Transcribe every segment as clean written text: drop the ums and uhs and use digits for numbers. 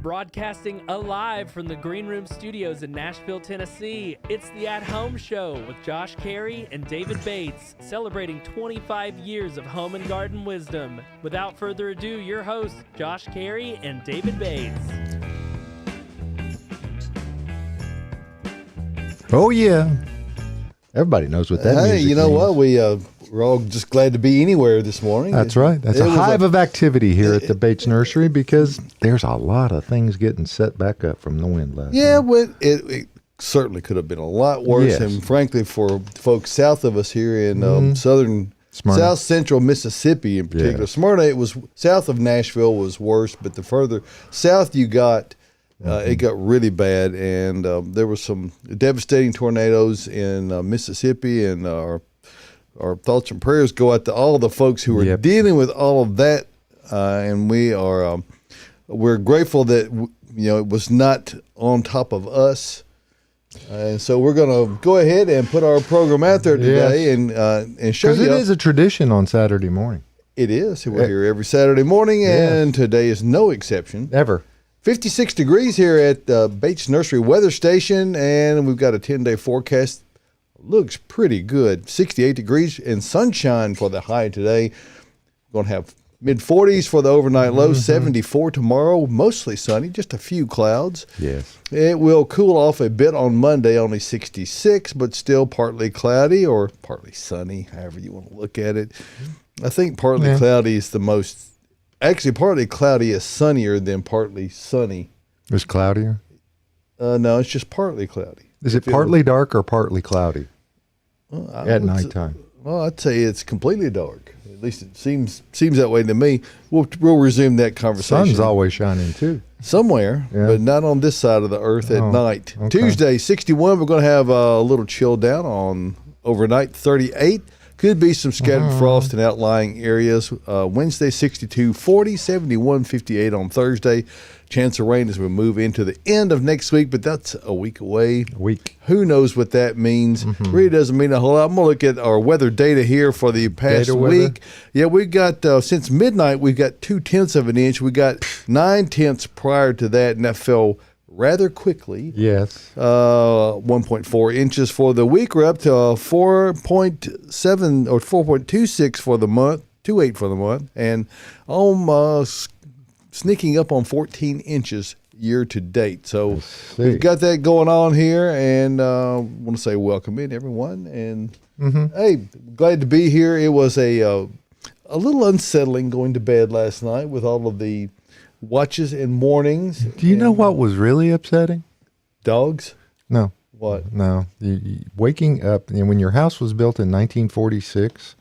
Broadcasting alive from the Green Room Studios in Nashville, Tennessee, it's the At Home Show with Josh Cary and David Bates, celebrating 25 years of home and garden wisdom. Without further ado, your hosts, Josh Cary and David Bates. Oh, yeah. Everybody knows what that Hey, music you know means. what? We're all just glad to be anywhere this morning. That's right. That's It a was hive of activity here at the Bates Nursery because there's a lot of things getting set back up from the wind last Yeah, night. well, it certainly could have been a lot worse. Yes. And frankly, for folks south of us here in southern, Smyrna. south central Mississippi in particular, Yeah. Smyrna, it was south of Nashville was worse, but the further south you got, it got really bad. And there were some devastating tornadoes in Mississippi, and our thoughts and prayers go out to all the folks who are Yep. dealing with all of that, and we're grateful that it was not on top of us, and so we're going to go ahead and put our program out there today and show Because you. it is a tradition on Saturday morning. It is. We're here every Saturday morning, and today is no exception. Ever. 56 degrees here at Bates Nursery Weather Station, and we've got a 10-day forecast. Looks pretty good. 68 degrees and sunshine for the high today. Going to have mid-40s for the overnight low, 74 tomorrow, mostly sunny, just a few clouds. Yes. It will cool off a bit on Monday, only 66, but still partly cloudy or partly sunny, however you want to look at it. I think partly cloudy is the most, actually partly cloudy is sunnier than partly sunny. It's cloudier. No, it's just partly cloudy. Is it partly dark or partly cloudy at nighttime? Well, I'd say it's completely dark. At least it seems that way to me. We'll resume that conversation. Sun's always shining, too. Somewhere, but not on this side of the earth at night. Okay. Tuesday, 61. We're going to have a little chill down on overnight, 38. Could be some scattered frost in outlying areas. Wednesday, 62, 40, 71, 58 on Thursday. Chance of rain as we move into the end of next week, but that's a week away. Who knows what that means? Really doesn't mean a whole lot. I'm going to look at our weather data here for the past week. Yeah, we got, since midnight, we've got 0.2 of an inch. We got 0.9 prior to that, and that fell rather quickly. Yes. 1.4 inches for the week. We're up to 4.7 or 4.26 for the month, 2.8 for the month, and almost sneaking up on 14 inches year to date. So we've got that going on here, and want to say welcome in everyone. And hey, glad to be here. It was a little unsettling going to bed last night with all of the watches and mornings. Do you know what was really upsetting? Dogs? No. What? No. Waking up, when your house was built in 1946,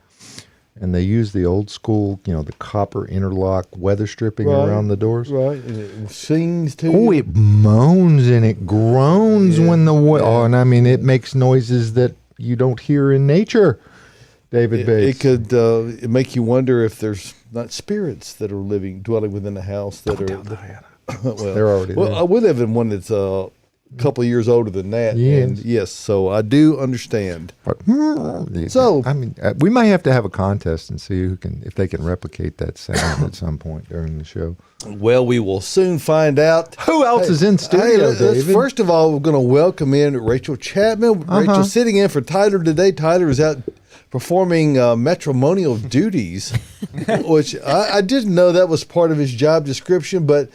and they used the old school, the copper interlock weather stripping around the doors. Right. And it sings too. Oh, it moans and it groans when the and I mean, it makes noises that you don't hear in nature. David Bates. It could make you wonder if there's not spirits that are dwelling within the house that well, they're already there. We live in one that's a couple of years older than that. Yes. And yes, so I do understand. So I mean, we may have to have a contest and see if they can replicate that sound at some point during the show. Well, we will soon find out. Who else is in studio, David? First of all, we're going to welcome in Rachel Chapman. Rachel sitting in for Tyler today. Tyler is out performing matrimonial duties, which I didn't know that was part of his job description, but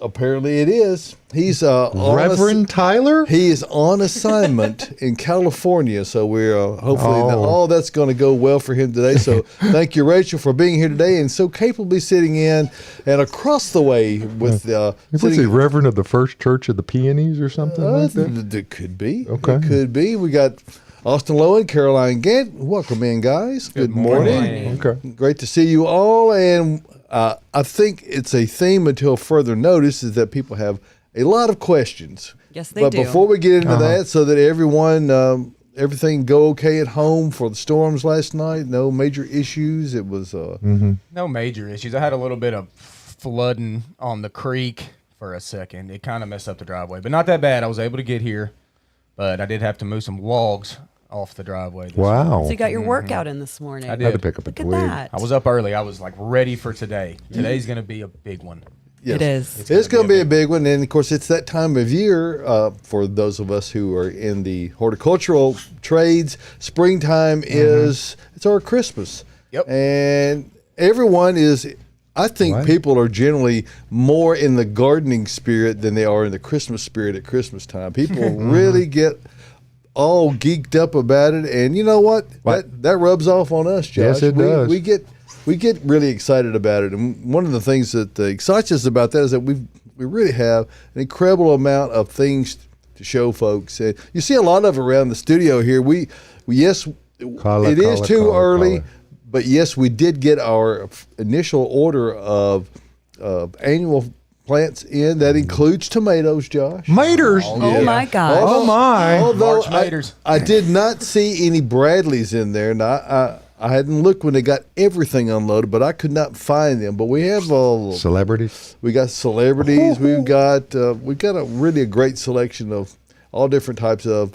apparently it is. He's Reverend Tyler? He is on assignment in California, so we're hopefully all that's going to go well for him today. So thank you, Rachel, for being here today and so capably sitting in and across the way with was he Reverend of the First Church of the Peonies or something like that? It could be. Okay. It could be. We got Austin Lowen, Caroline Gant. Welcome in, guys. Good morning. Okay. Great to see you all. And I think it's a theme until further notice is that people have a lot of questions. Yes, they do. But before we get into that, so that everyone, everything go okay at home for the storms last night, no major issues. It was no major issues. I had a little bit of flooding on the creek for a second. It kind of messed up the driveway, but not that bad. I was able to get here, but I did have to move some logs off the driveway. Wow. So you got your workout in this morning. I I had to did. pick up a Look at twig. that. I was up early. I was like ready for today. Today's going to be a big one. Yes. It is. It's going to be a big one, and of course, it's that time of year for those of us who are in the horticultural trades. Springtime is it's our Christmas. Yep. And everyone is. I think Right. people are generally more in the gardening spirit than they are in the Christmas spirit at Christmas time. People really get all geeked up about it, and you know what? That rubs off on us, Josh. Yes, it does. We get really excited about it, and one of the things that excites us about that is that we really have an incredible amount of things to show folks. And you see a lot of it around the studio here. Yes, it is too early, but yes, we did get our initial order of annual plants in. That includes tomatoes, Josh. Maters. Oh my gosh. Oh my. Although March maters. I did not see any Bradleys in there, and I hadn't looked when they got everything unloaded, but I could not find them. But we have Celebrities. we got celebrities. We've got a really great selection of all different types of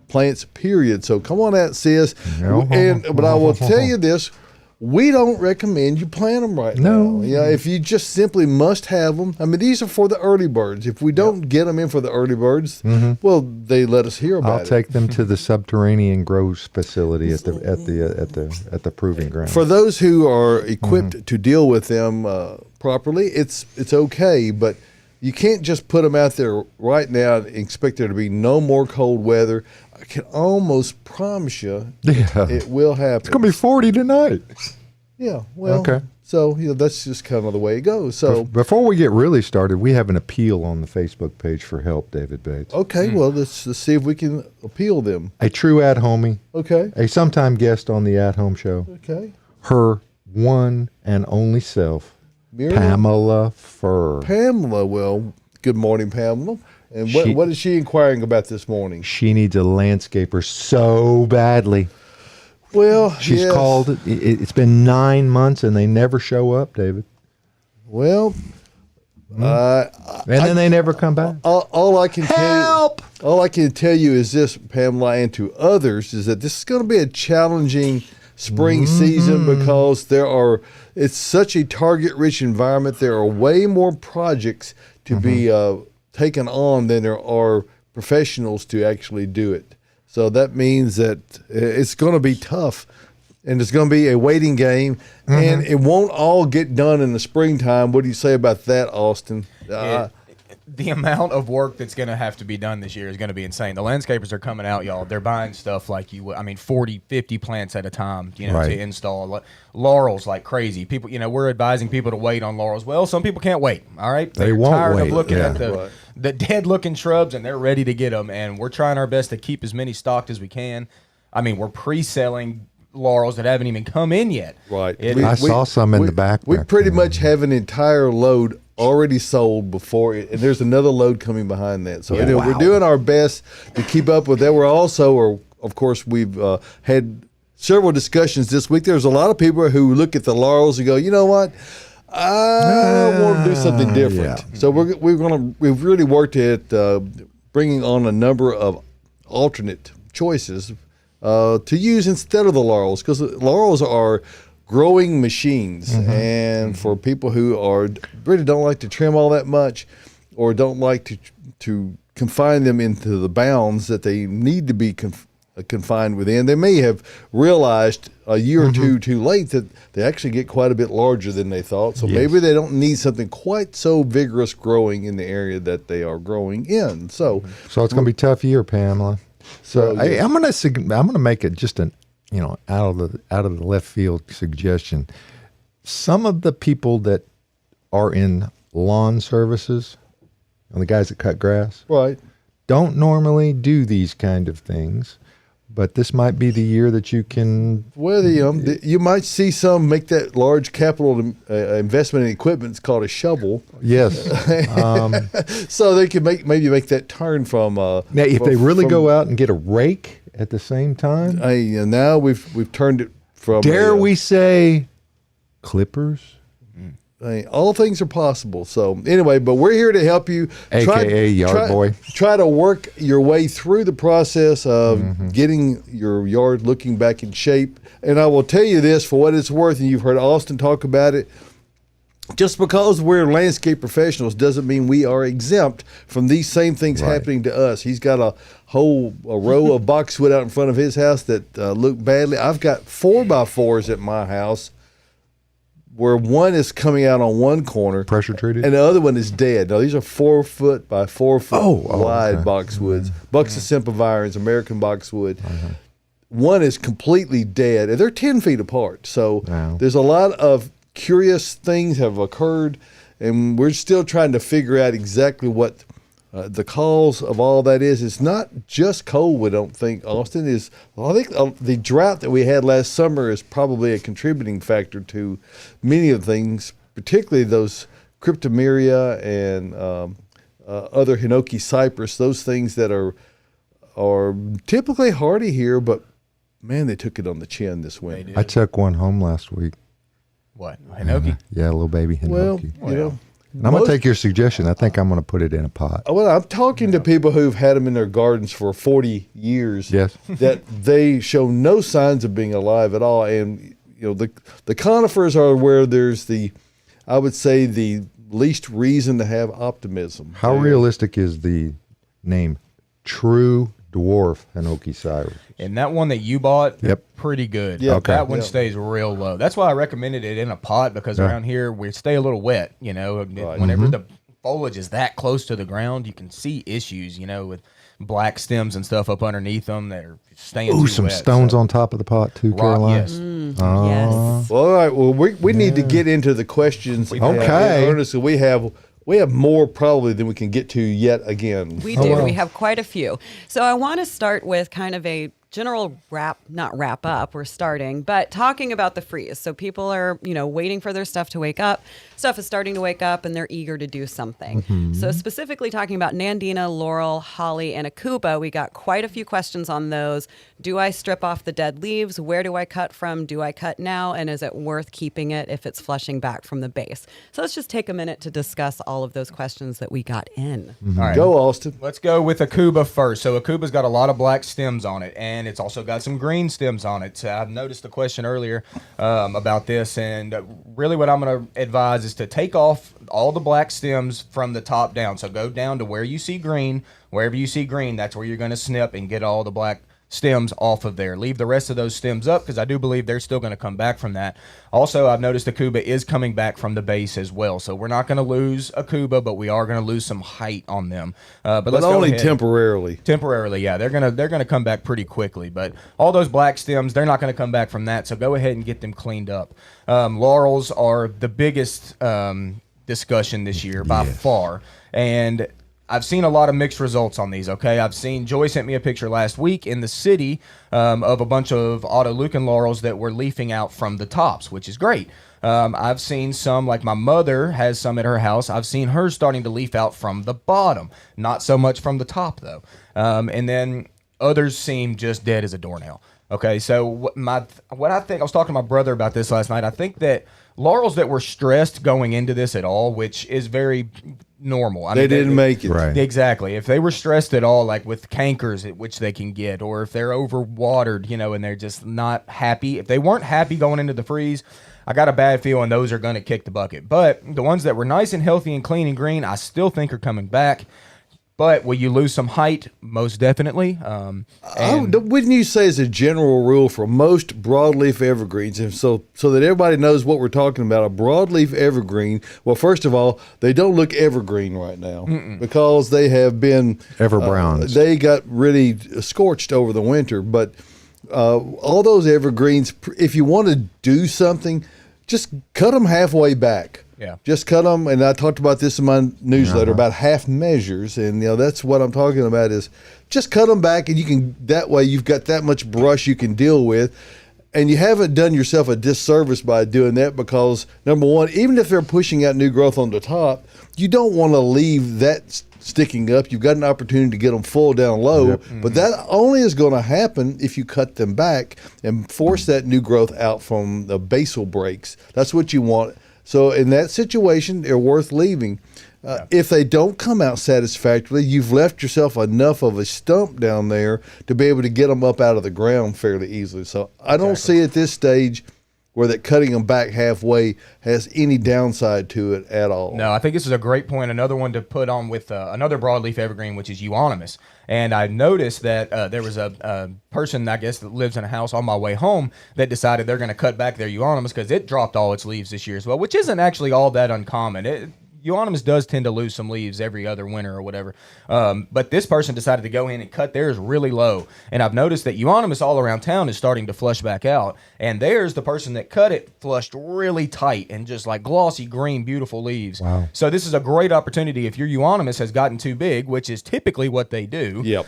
plants. Period. So come on out and see us. But I will tell you this. We don't recommend you plant them right now. Yeah, if you just simply must have them. I mean, these are for the early birds. If we don't get them in for the early birds, well, they let us hear about it. I'll take them to the subterranean grows facility at the proving ground. For those who are equipped to deal with them properly, it's okay, but you can't just put them out there right now and expect there to be no more cold weather. I can almost promise you it will happen. It's going to be 40 tonight. Yeah, well, Okay. So that's just kind of the way it goes. So Before we get really started, we have an appeal on the Facebook page for help, David Bates. okay, well, let's see if we can appeal them. A true at-homie, Okay, a sometime guest on the at-home show, okay. her one and only self, Miriam? Pamela Furr. Pamela, well, good morning, Pamela. And what is she inquiring about this morning? She needs a landscaper so badly. Well, She's yes. called. It's been 9 months and they never show up, David. Well, And then they never come back. all I can Help! all I can tell you is this, Pamela, and to others, is that this is going to be a challenging spring season because it's such a target-rich environment. There are way more projects to be taken on than there are professionals to actually do it. So that means that it's going to be tough, and it's going to be a waiting game, and it won't all get done in the springtime. What do you say about that, Austin? The amount of work that's going to have to be done this year is going to be insane. The landscapers are coming out, y'all. They're buying stuff like 40, 50 plants at a time, Right. to install. Laurels like crazy. People, we're advising people to wait on laurels. Well, some people can't wait, all right? They They're won't tired wait, of looking yeah. at the dead-looking shrubs, and they're ready to get them, and we're trying our best to keep as many stocked as we can. I mean, we're pre-selling laurels that haven't even come in yet. Right. I saw some in the back We there. pretty much have an entire load already sold before it, and there's another load coming behind that. So anyway, we're doing our best to keep up with that. We're also, of course, we've had several discussions this week. There's a lot of people who look at the laurels and go, you know what? I want to do something different. yeah. So we've really worked at bringing on a number of alternate choices to use instead of the laurels, because laurels are growing machines, and for people who really don't like to trim all that much, or don't like to confine them into the bounds that they need to be confined within, they may have realized a year or two too late that they actually get quite a bit larger than they thought. So maybe they don't need something quite so vigorous growing in the area that they are growing in. So it's going to be a tough year, Pamela. So yeah. I'm gonna make it just an out of the left field suggestion. Some of the people that are in lawn services, and the guys that cut grass, right. don't normally do these kind of things. But this might be the year that you can. Well, you might see some make that large capital investment in equipment. It's called a shovel. Yes. So they can maybe make that turn from. Now, if they really go out and get a rake at the same time, now we've turned it from. dare we say, clippers? All things are possible. So anyway, but we're here to help you. AKA yard boy. Try to work your way through the process of getting your yard looking back in shape. And I will tell you this, for what it's worth, and you've heard Austin talk about it, just because we're landscape professionals doesn't mean we are exempt from these same things happening to us. He's got a row of boxwood out in front of his house that look badly. I've got 4x4s at my house where one is coming out on one corner, Pressure treated? and the other one is dead. Now these are 4 foot by 4 foot wide okay. boxwoods, Buxa sempervirens, American boxwood. One is completely dead, and they're 10 feet apart. So there's a lot of curious things have occurred, and we're still trying to figure out exactly what the cause of all that is. It's not just cold, we don't think, Austin. I think the drought that we had last summer is probably a contributing factor to many of the things, particularly those cryptomeria and other hinoki cypress, those things that are typically hardy here, but man, they took it on the chin this winter. I took one home last week. What? Hinoki? Yeah, a little baby hinoki. Well, you know. And I'm going to take your suggestion. I think I'm going to put it in a pot. Well, I'm talking to people who've had them in their gardens for 40 years. Yes. That they show no signs of being alive at all. And, you know, the conifers are where there's I would say, the least reason to have optimism. How realistic is the name True Dwarf Hinoki Cyrus? And that one that you bought, Yep. pretty good. Yeah. Okay. That one Yeah. stays real low. That's why I recommended it in a pot, because around here we stay a little wet. You know, whenever the foliage is that close to the ground, you can see issues. You know, with black stems and stuff up underneath them that are staying Ooh, too some wet. stones So, on top of the pot too, rock, Caroline. yes. Yes. Well, all right. Well, we need to get into the questions. Okay. Honestly, we have more probably than we can get to yet again. We do. We have quite a few. So I want to start with kind of a general not wrap up, we're starting, but talking about the freeze. So people are, waiting for their stuff to wake up. Stuff is starting to wake up and they're eager to do something. So specifically talking about Nandina, laurel, holly, and akuba, we got quite a few questions on those. Do I strip off the dead leaves? Where do I cut from? Do I cut now? And is it worth keeping it if it's flushing back from the base? So let's just take a minute to discuss all of those questions that we got in. All right. Go, Austin. Let's go with Akuba first. So Akuba's got a lot of black stems on it, and it's also got some green stems on it. I've noticed the question earlier about this, and really what I'm going to advise is to take off all the black stems from the top down. So go down to where you see green. Wherever you see green, that's where you're going to snip and get all the black stems off of there. Leave the rest of those stems up, because I do believe they're still going to come back from that. Also, I've noticed Akuba is coming back from the base as well. So we're not going to lose Akuba, but we are going to lose some height on them. But let's go only ahead. temporarily. Temporarily, yeah. They're gonna come back pretty quickly. But all those black stems, they're not going to come back from that. So go ahead and get them cleaned up. Laurels are the biggest discussion this year by far. And I've seen a lot of mixed results on these, okay? Joy sent me a picture last week in the city of a bunch of autoleucon laurels that were leafing out from the tops, which is great. I've seen some, like my mother has some at her house. I've seen her starting to leaf out from the bottom, not so much from the top, though. And then others seem just dead as a doornail. Okay, so what I think, I was talking to my brother about this last night. I think that laurels that were stressed going into this at all, which is very normal. I They mean, didn't make it. Right. Exactly. If they were stressed at all, like with cankers, which they can get, or if they're overwatered, and they're just not happy. If they weren't happy going into the freeze, I got a bad feeling those are going to kick the bucket. But the ones that were nice and healthy and clean and green, I still think are coming back. But will you lose some height? Most definitely. Wouldn't you say as a general rule for most broadleaf evergreens, and so that everybody knows what we're talking about, a broadleaf evergreen, well, first of all, they don't look evergreen right now because they have been Everbrowns. they got really scorched over the winter. But all those evergreens, if you want to do something, just cut them halfway back. Yeah. Just cut them, and I talked about this in my newsletter about half measures, and that's what I'm talking about is just cut them back, and you can that way you've got that much brush you can deal with, and you haven't done yourself a disservice by doing that, because number one, even if they're pushing out new growth on the top, you don't want to leave that sticking up. You've got an opportunity to get them full down low, but that only is going to happen if you cut them back and force that new growth out from the basal breaks. That's what you want. So in that situation, they're worth leaving. If they don't come out satisfactorily, you've left yourself enough of a stump down there to be able to get them up out of the ground fairly easily. So I don't see at this stage where that cutting them back halfway has any downside to it at all. No, I think this is a great point. Another one to put on with another broadleaf evergreen, which is euonymus. And I noticed that there was a person, I guess, that lives in a house on my way home that decided they're going to cut back their euonymus because it dropped all its leaves this year as well, which isn't actually all that uncommon. Euonymus does tend to lose some leaves every other winter or whatever. But this person decided to go in and cut theirs really low. And I've noticed that euonymus all around town is starting to flush back out. And there's the person that cut it flushed really tight and just like glossy green, beautiful leaves. Wow. So this is a great opportunity if your euonymus has gotten too big, which is typically what they do. Yep.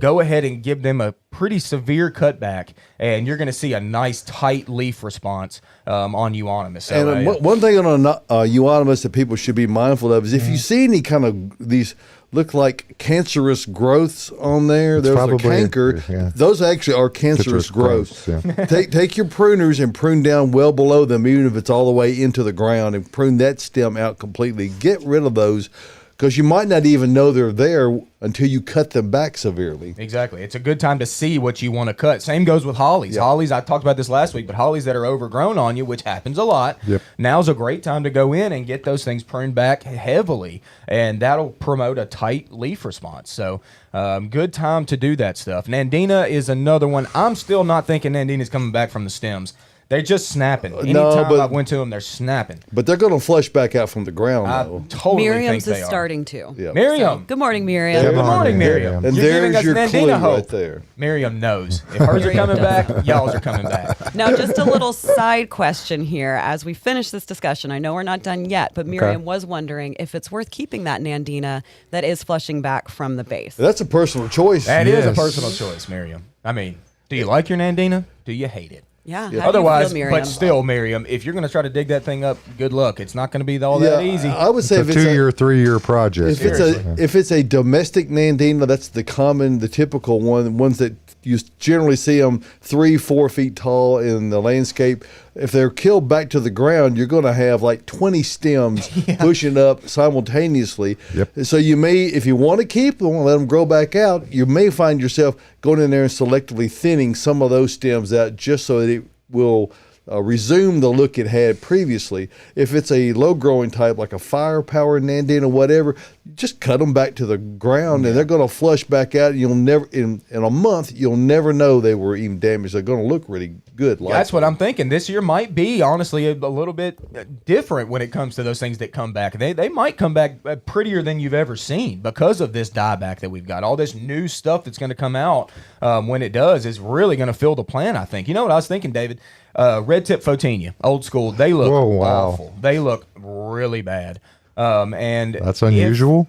Go ahead and give them a pretty severe cutback, and you're going to see a nice tight leaf response on euonymus. So, And one thing on euonymus that people should be mindful of is if you see any kind of these look like cancerous growths on there, there's a probably canker. yeah. Those actually are cancerous growths. Yeah. Take your pruners and prune down well below them, even if it's all the way into the ground, and prune that stem out completely. Get rid of those, because you might not even know they're there until you cut them back severely. Exactly. It's a good time to see what you want to cut. Same goes with hollies. Yep. Hollies, I talked about this last week, but hollies that are overgrown on you, which happens a lot, Yep. now's a great time to go in and get those things pruned back heavily, and that'll promote a tight leaf response. So good time to do that stuff. Nandina is another one. I'm still not thinking Nandina's coming back from the stems. They're just snapping. Anytime I went to them, they're snapping. But they're going to flush back out from the ground, I though. totally Miriam's think they is are. starting to. Yeah. Miriam. Good morning, Miriam. Good morning, Miriam. Miriam. And You're giving there's us your Nandina clue hope. right there. Miriam knows. If hers are coming back, y'all's are coming back. Now, just a little side question here as we finish this discussion. I know we're not done yet, but Miriam was wondering if it's worth keeping that Nandina that is flushing back from the base. That's a personal choice. That is a Yes. personal choice, Miriam. I mean, do you like your Nandina? Do you hate it? Yeah. How do Otherwise, you feel, Miriam? but still, Miriam, if you're going to try to dig that thing up, good luck. It's not going to be all that easy. I would say It's if a it's 2-year, 3-year project. if it's a domestic Nandina, that's the typical one, ones that you generally see them 3-4 feet tall in the landscape. If they're killed back to the ground, you're going to have like 20 stems pushing up simultaneously. Yep. So you may, if you want to keep them and let them grow back out, you may find yourself going in there and selectively thinning some of those stems out just so that it will resume the look it had previously. If it's a low-growing type like a firepower Nandina or whatever, just cut them back to the ground and they're going to flush back out. You'll never in a month you'll never know they were even damaged. They're going to look really good. That's what I'm thinking. This year might be, honestly, a little bit different when it comes to those things that come back. They might come back prettier than you've ever seen because of this dieback that we've got. All this new stuff that's going to come out when it does is really going to fill the plant, I think. You know what I was thinking, David? Red tip Photinia, old school. They look awful. They look really bad. And That's unusual.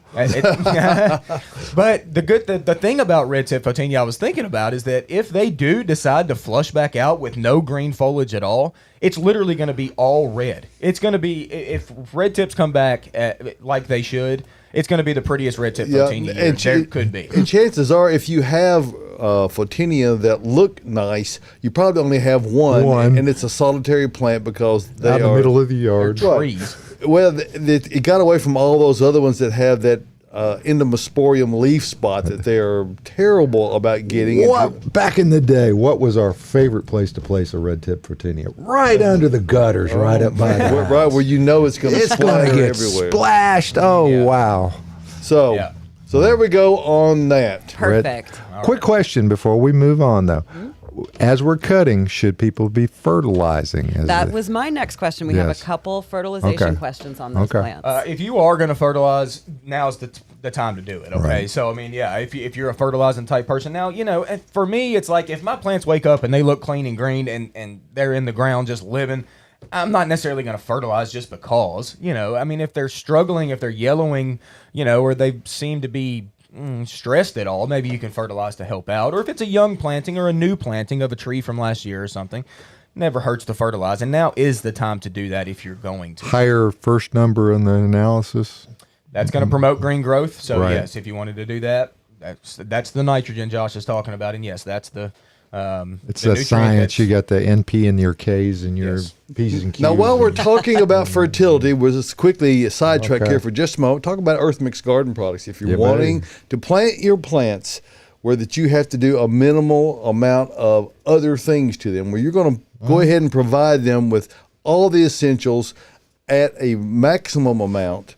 But the thing about red tip Photinia I was thinking about is that if they do decide to flush back out with no green foliage at all, it's literally going to be all red. It's going to be, if red tips come back like they should, it's going to be the prettiest red tip Photinia there could be. And chances are, if you have Photinia that look nice, you probably only have one. And it's a solitary plant because they Out in the middle of the yard. Trees. Well, it got away from all those other ones that have that endomosporium leaf spot that they are terrible about getting. Back in the day, what was our favorite place to place a red tip Photinia? Right under the gutters, right up by the Right where you know it's going to It's going splatter to get everywhere. splashed. Oh, wow. So, Yeah. so there we go on that. Perfect. Quick question before we move on, though. As we're cutting, should people be fertilizing? That was my next question. We have Yes. a couple fertilization Okay. questions on those Okay. plants. If you are going to fertilize, now's the time to do it. Okay, Right. so I mean, yeah, if you're a fertilizing type person, now and for me, it's like if my plants wake up and they look clean and green and they're in the ground just living, I'm not necessarily going to fertilize just because. I mean, if they're struggling, if they're yellowing, or they seem to be stressed at all, maybe you can fertilize to help out. Or if it's a young planting or a new planting of a tree from last year or something, never hurts to fertilize. And now is the time to do that if you're going to. higher first number in the analysis. That's going to promote green growth. So Right. yes, if you wanted to do that, that's the nitrogen Josh is talking about. And yes, that's the It's the that nutrient science. that's- You got the NP and your Ks and your Yes. P's and Q's. Now, while we're and- talking about fertility, we'll just quickly sidetrack Okay. here for just a moment. Talk about Earth Mix Garden products. If you're Yeah, wanting buddy. to plant your plants where that you have to do a minimal amount of other things to them, where you're going to Go ahead and provide them with all the essentials at a maximum amount.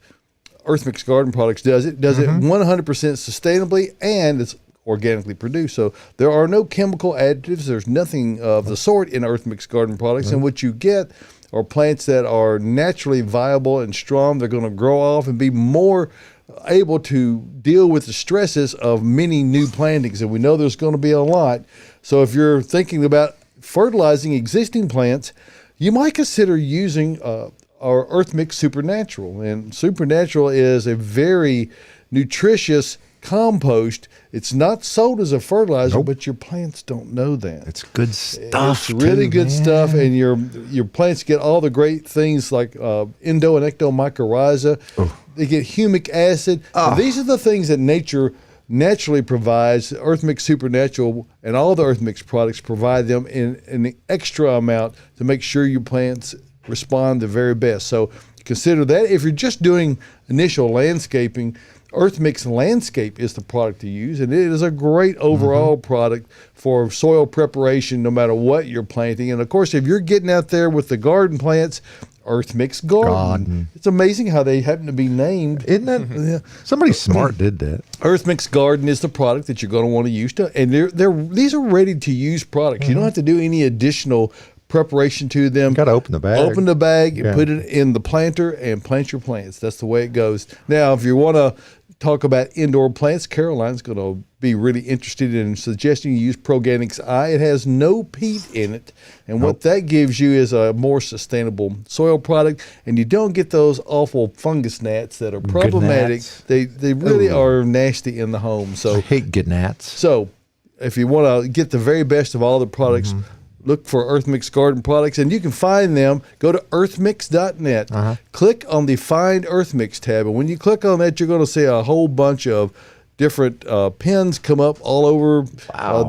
Earth Mix Garden Products does it 100% sustainably, and it's organically produced. So there are no chemical additives. There's nothing of the sort in Earth Mix Garden Products. And what you get are plants that are naturally viable and strong. They're going to grow off and be more able to deal with the stresses of many new plantings. And we know there's going to be a lot. So if you're thinking about fertilizing existing plants, you might consider using our Earth Mix Supernatural. And Supernatural is a very nutritious compost. It's not sold as a fertilizer, but your plants don't know that. It's good stuff. It's really too, good man. stuff, and your plants get all the great things like endo and ectomycorrhiza. They get humic acid. And these are the things that nature naturally provides. Earth Mix Supernatural and all the Earth Mix products provide them in an extra amount to make sure your plants respond the very best. So consider that. If you're just doing initial landscaping, Earth Mix Landscape is the product to use, and it is a great overall product for soil preparation no matter what you're planting. And of course, if you're getting out there with the garden plants, Earth Mix Garden. It's amazing how they happen to be named. Isn't that? Somebody smart did that. Earth Mix Garden is the product that you're going to want to use, and these are ready to use products. You don't have to do any additional preparation to them. Got to open the bag. Open the bag, and put it in the planter, and plant your plants. That's the way it goes. Now, if you want to talk about indoor plants, Caroline's going to be really interested in suggesting you use Proganics I. It has no peat in it, and what that gives you is a more sustainable soil product, and you don't get those awful fungus gnats that are problematic. Gnats. They really are nasty in the home. So I hate gnats. So if you want to get the very best of all the products, look for Earth Mix Garden Products, and you can find them. Go to earthmix.net. Click on the Find Earth Mix tab, and when you click on that, you're going to see a whole bunch of different pins come up all over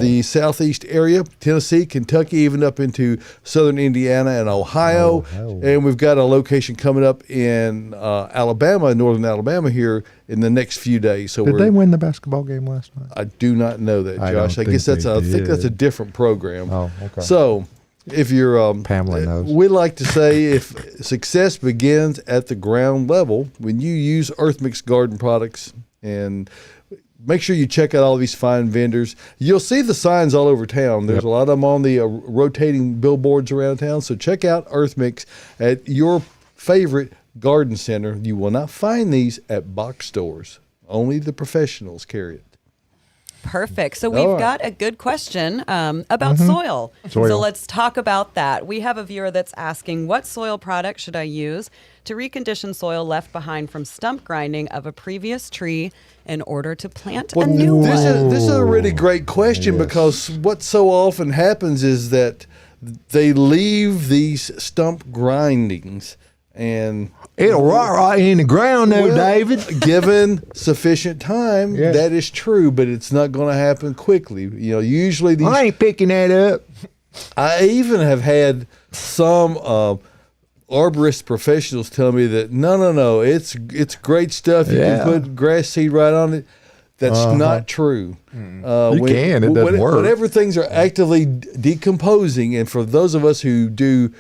the southeast area, Tennessee, Kentucky, even up into southern Indiana and Ohio. And we've got a location coming up in Alabama, northern Alabama here in the next few days. So Did they win the basketball game last night? I do not know that, Josh. I guess that's they I think that's a did. different program. Oh, okay. So if you're Pamela knows. we like to say if success begins at the ground level, when you use Earth Mix Garden Products, and make sure you check out all of these fine vendors. You'll see the signs all over town. There's a lot of them on the rotating billboards around town. So check out Earth Mix at your favorite garden center. You will not find these at box stores. Only the professionals carry it. Perfect. So we've got a good question about soil. So let's talk about that. We have a viewer that's asking, what soil product should I use to recondition soil left behind from stump grinding of a previous tree in order to plant a new one? This is a really great question because what so often happens is that they leave these stump grindings and It'll rot right in the ground, though, David. Given sufficient time, that is true, but it's not going to happen quickly. You know, usually these. I ain't picking that up. I even have had some arborist professionals tell me that no, it's great stuff. You can put grass seed right on it. That's not true. It doesn't work. Whenever things are actively decomposing, and for those of us who do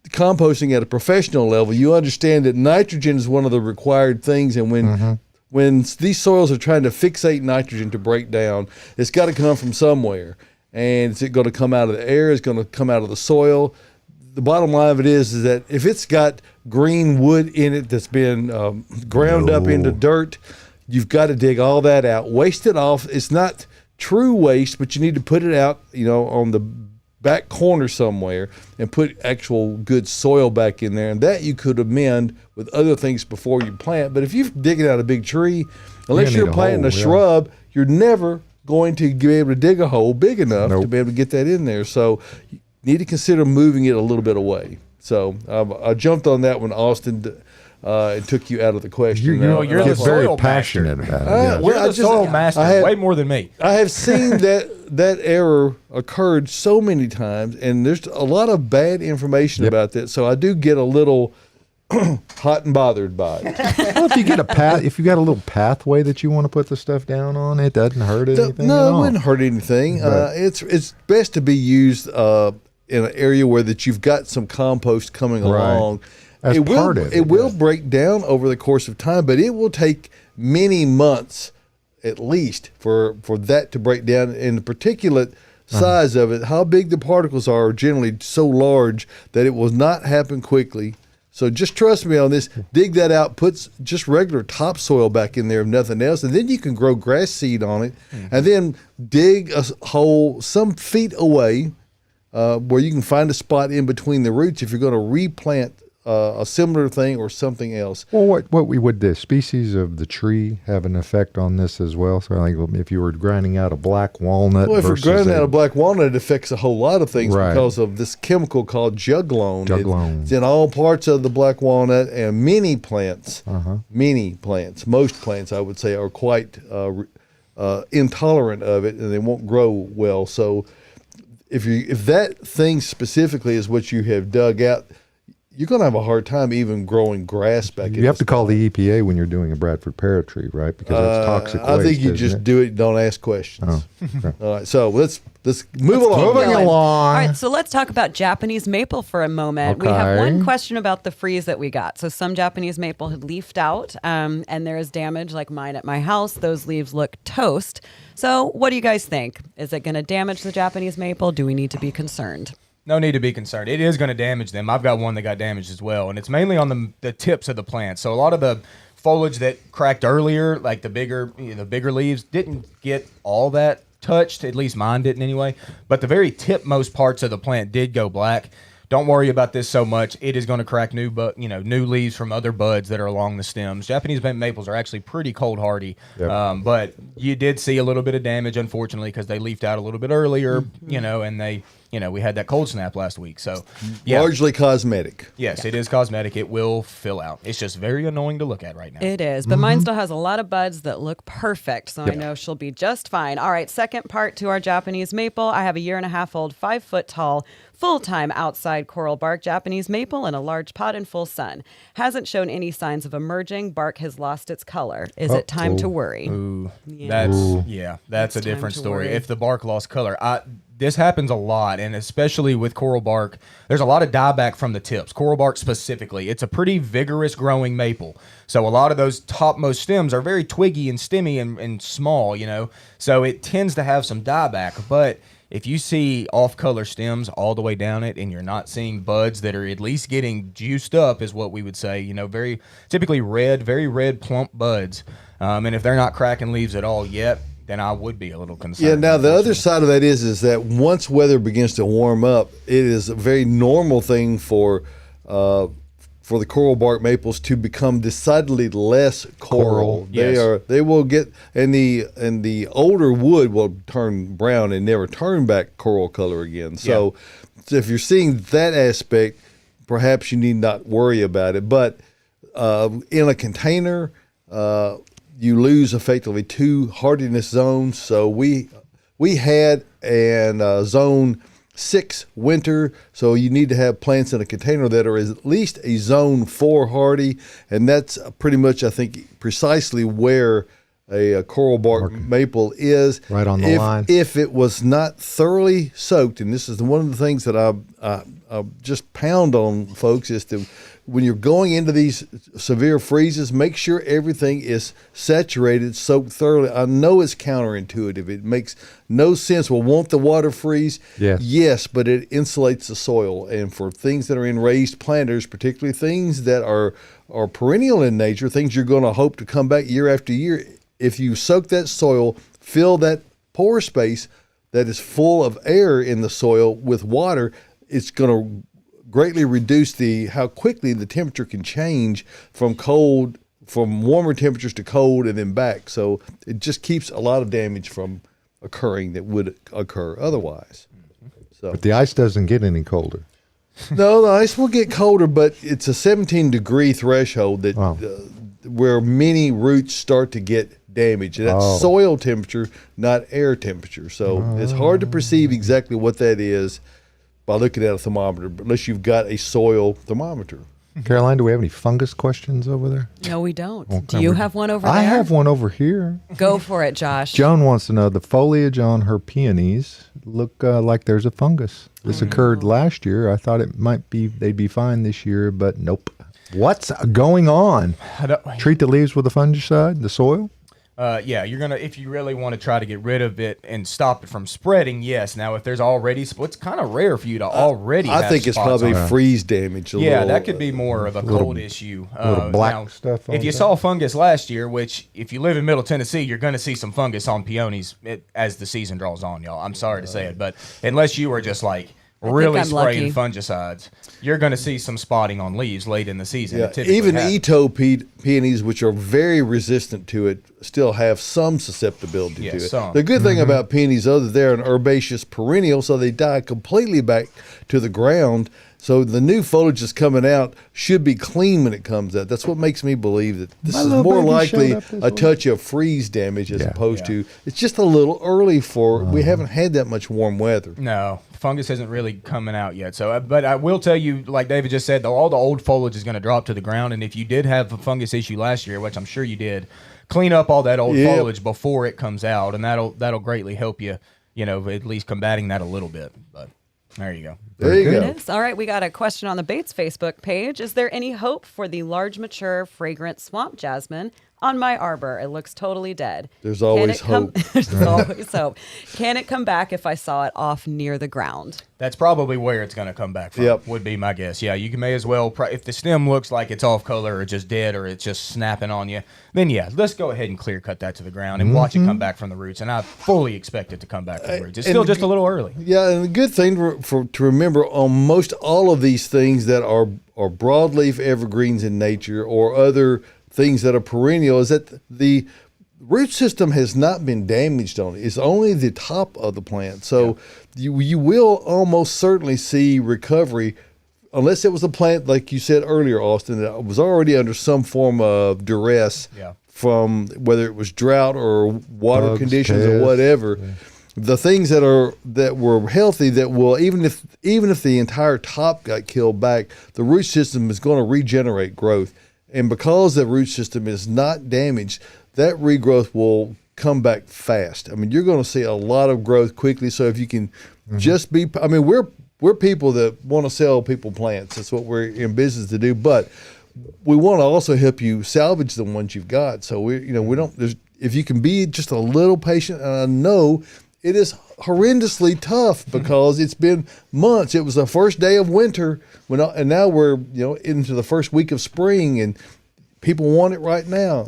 composting at a professional level, you understand that nitrogen is one of the required things, and when these soils are trying to fixate nitrogen to break down, it's got to come from somewhere. And is it going to come out of the air? It's going to come out of the soil. The bottom line of it is that if it's got green wood in it that's been ground up into dirt, you've got to dig all that out, waste it off. It's not true waste, but you need to put it out, on the back corner somewhere and put actual good soil back in there. And that you could amend with other things before you plant. But if you're digging out a big tree, unless you're planting a shrub, you're never going to be able to dig a hole big enough to be able to get that in there. So you need to consider moving it a little bit away. So I jumped on that when Austin and took you out of the question. You're the very soil passionate about it. You're the soil master, way more than me. I have seen that error occurred so many times, and there's a lot of bad information about that. So I do get a little hot and bothered by it. Well, if you got a little pathway that you want to put the stuff down on, it doesn't hurt anything. No, it wouldn't hurt anything. It's best to be used in an area where that you've got some compost coming Right. along, That's part of it, it will yeah. break down over the course of time, but it will take many months at least for that to break down. And the particulate size of it, how big the particles are generally so large that it will not happen quickly. So just trust me on this. Dig that out, put just regular topsoil back in there, if nothing else, and then you can grow grass seed on it. And then dig a hole some feet away where you can find a spot in between the roots if you're going to replant a similar thing or something else. Well, would the species of the tree have an effect on this as well? So like if you were grinding out a black walnut, Well, if you're versus grinding out a black walnut, it affects a whole lot of things Right. because of this chemical called juglone. Juglone. It's in all parts of the black walnut, and many plants, most plants, I would say, are quite intolerant of it, and they won't grow well. So if that thing specifically is what you have dug out, you're going to have a hard time even growing grass back in you have the to call the EPA when you're doing a Bradford pear tree, right? Because it's toxic I waste. think you isn't just it? do it. Don't ask questions. Oh, okay. All right, so let's move along. Moving Going. along. All right, so let's talk about Japanese maple for a moment. We have Okay. one question about the freeze that we got. So some Japanese maple had leafed out, and there is damage like mine at my house. Those leaves look toast. So what do you guys think? Is it going to damage the Japanese maple? Do we need to be concerned? No need to be concerned. It is going to damage them. I've got one that got damaged as well, and it's mainly on the tips of the plant. So a lot of the foliage that cracked earlier, like the bigger leaves, didn't get all that touched. At least mine didn't anyway. But the very tipmost parts of the plant did go black. Don't worry about this so much. It is going to crack new leaves from other buds that are along the stems. Japanese maples are actually pretty cold hardy, Yep. but you did see a little bit of damage, unfortunately, because they leafed out a little bit earlier. And they. We had that cold snap last week. So, yeah. Largely cosmetic. Yes, it is cosmetic. It will fill out. It's just very annoying to look at right now. It is, but mine still has a lot of buds that look perfect, so I know she'll be just fine. All right, second part to our Japanese maple. I have a 1.5-year-old, 5-foot tall, full-time outside coral bark Japanese maple in a large pot in full sun. Hasn't shown any signs of emerging. Bark has lost its color. Is it time to worry? Ooh, Yeah. that's a It's different time to story. worry. If the bark lost color, this happens a lot, and especially with coral bark, there's a lot of dieback from the tips. Coral bark specifically, it's a pretty vigorous growing maple. So a lot of those topmost stems are very twiggy and stemmy and small, So it tends to have some dieback. But if you see off-color stems all the way down it, and you're not seeing buds that are at least getting juiced up, is what we would say. Very typically very red, plump buds. And if they're not cracking leaves at all yet, then I would be a little concerned. Yeah. Now the other side of that is that once weather begins to warm up, it is a very normal thing for the coral bark maples to become decidedly less coral. Yes. They will get, and the older wood will turn brown and never turn back coral color again. So if you're seeing that aspect, perhaps you need not worry about it. But in a container, you lose effectively 2 hardiness zones. So we had an zone 6 winter, so you need to have plants in a container that are at least a zone 4 hardy, and that's pretty much, I think, precisely where a coral bark maple is. Right on the line. If it was not thoroughly soaked, and this is one of the things that I just pound on folks, is to, when you're going into these severe freezes, make sure everything is saturated, soaked thoroughly. I know it's counterintuitive. It makes no sense. Well, won't the water freeze? Yes. Yes, but it insulates the soil. And for things that are in raised planters, particularly things that are perennial in nature, things you're going to hope to come back year after year, if you soak that soil, fill that pore space that is full of air in the soil with water, it's going to greatly reduce how quickly the temperature can change from warmer temperatures to cold and then back. So it just keeps a lot of damage from occurring that would occur otherwise. So But the ice doesn't get any colder. no, the ice will get colder, but it's a 17-degree threshold that Wow. where many roots start to get damaged. And that's soil temperature, not air temperature. So it's hard to perceive exactly what that is by looking at a thermometer, unless you've got a soil thermometer. Caroline, do we have any fungus questions over there? No, we don't. Okay, Do you have one over there? I have one over here. Go for it, Josh. Joan wants to know the foliage on her peonies look like there's a fungus. This occurred last year. I thought it might be they'd be fine this year, but nope. What's going on? Treat the leaves with a fungicide, the soil? Yeah, you're gonna if you really want to try to get rid of it and stop it from spreading. Yes. Now, if there's already, it's kind of rare for you to already. I have think it's spots probably on it. freeze damage. That could be more of a cold issue. little black now, stuff on If you there. saw fungus last year, which if you live in Middle Tennessee, you're going to see some fungus on peonies as the season draws on, y'all. I'm sorry to say it, but unless you are just like really I'm spraying lucky. fungicides, you're going to see some spotting on leaves late in the season. Yeah, It typically even happens. peonies, which are very resistant to it, still have some susceptibility Yeah, to it. some. The good thing about peonies, they're an herbaceous perennial, so they die completely back to the ground. So the new foliage that's coming out should be clean when it comes out. That's what makes me believe that this My is little more baby likely showed up this a week. touch of freeze damage as Yeah. opposed to it's just a little early for we haven't had that much warm weather. No, fungus isn't really coming out yet. So, but I will tell you, like David just said, all the old foliage is going to drop to the ground. And if you did have a fungus issue last year, which I'm sure you did, clean up all that old Yep. foliage before it comes out, and that'll greatly help you. At least combating that a little bit. But there you go. There you Very go. It is. All right, we got a question on the Bates Facebook page. Is there any hope for the large, mature, fragrant swamp jasmine on my arbor? It looks totally dead. There's Can always it come- hope. There's always hope. Can it come back if I saw it off near the ground? That's probably where it's going to come back from. Yep. Would be my guess. Yeah, you may as well. If the stem looks like it's off color or just dead or it's just snapping on you, then yeah, let's go ahead and clear cut that to the ground and watch it come back from the roots. And I fully expect it to come back from the roots. It's still just a little early. Yeah, and the good thing to remember on most all of these things that are broadleaf evergreens in nature or other things that are perennial is that the root system has not been damaged on it. It's only the top of the plant. So you will almost certainly see recovery unless it was a plant, like you said earlier, Austin, that was already under some form of duress Yeah. from whether it was drought or water Bugs, conditions or pests. whatever. The things that were healthy that will even if the entire top got killed back, the root system is going to regenerate growth. And because the root system is not damaged, that regrowth will come back fast. I mean, you're going to see a lot of growth quickly. So if you can just be, I mean, we're people that want to sell people plants. That's what we're in business to do. But we want to also help you salvage the ones you've got. So we don't. If you can be just a little patient, and I know it is horrendously tough because it's been months. It was the first day of winter and now we're into the first week of spring, and people want it right now.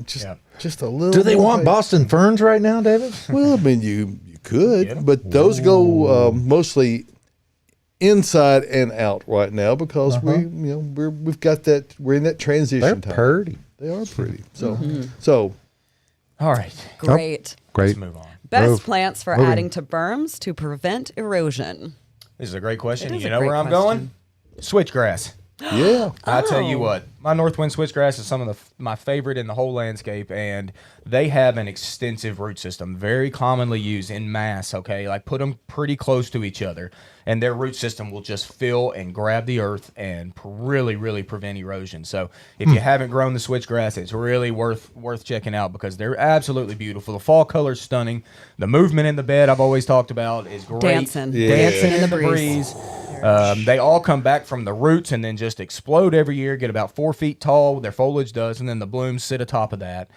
Just a little. Do they more want patience. Boston ferns right now, David? Well, I mean, you could, Get 'em. but those go mostly inside and out right now because we've got that. We're in that transition They're time. purty. They are pretty. So All right. Great. Great. Let's move on. Best Move. plants for Moving. adding to berms to prevent erosion. This is a great question. It is You a know great where I'm question. going? Switchgrass. yeah, I tell you Oh. what, my Northwind switchgrass is some of my favorite in the whole landscape, and they have an extensive root system, very commonly used in mass. Okay, like put them pretty close to each other, and their root system will just fill and grab the earth and really, really prevent erosion. So if you haven't grown the switchgrass, it's really worth checking out because they're absolutely beautiful. The fall color's stunning. The movement in the bed I've always talked about is great. Dancing. Dancing Yeah. in the breeze. They all come back from the roots and then just explode every year, get about 4 feet tall, their foliage does, and then the blooms sit atop of that.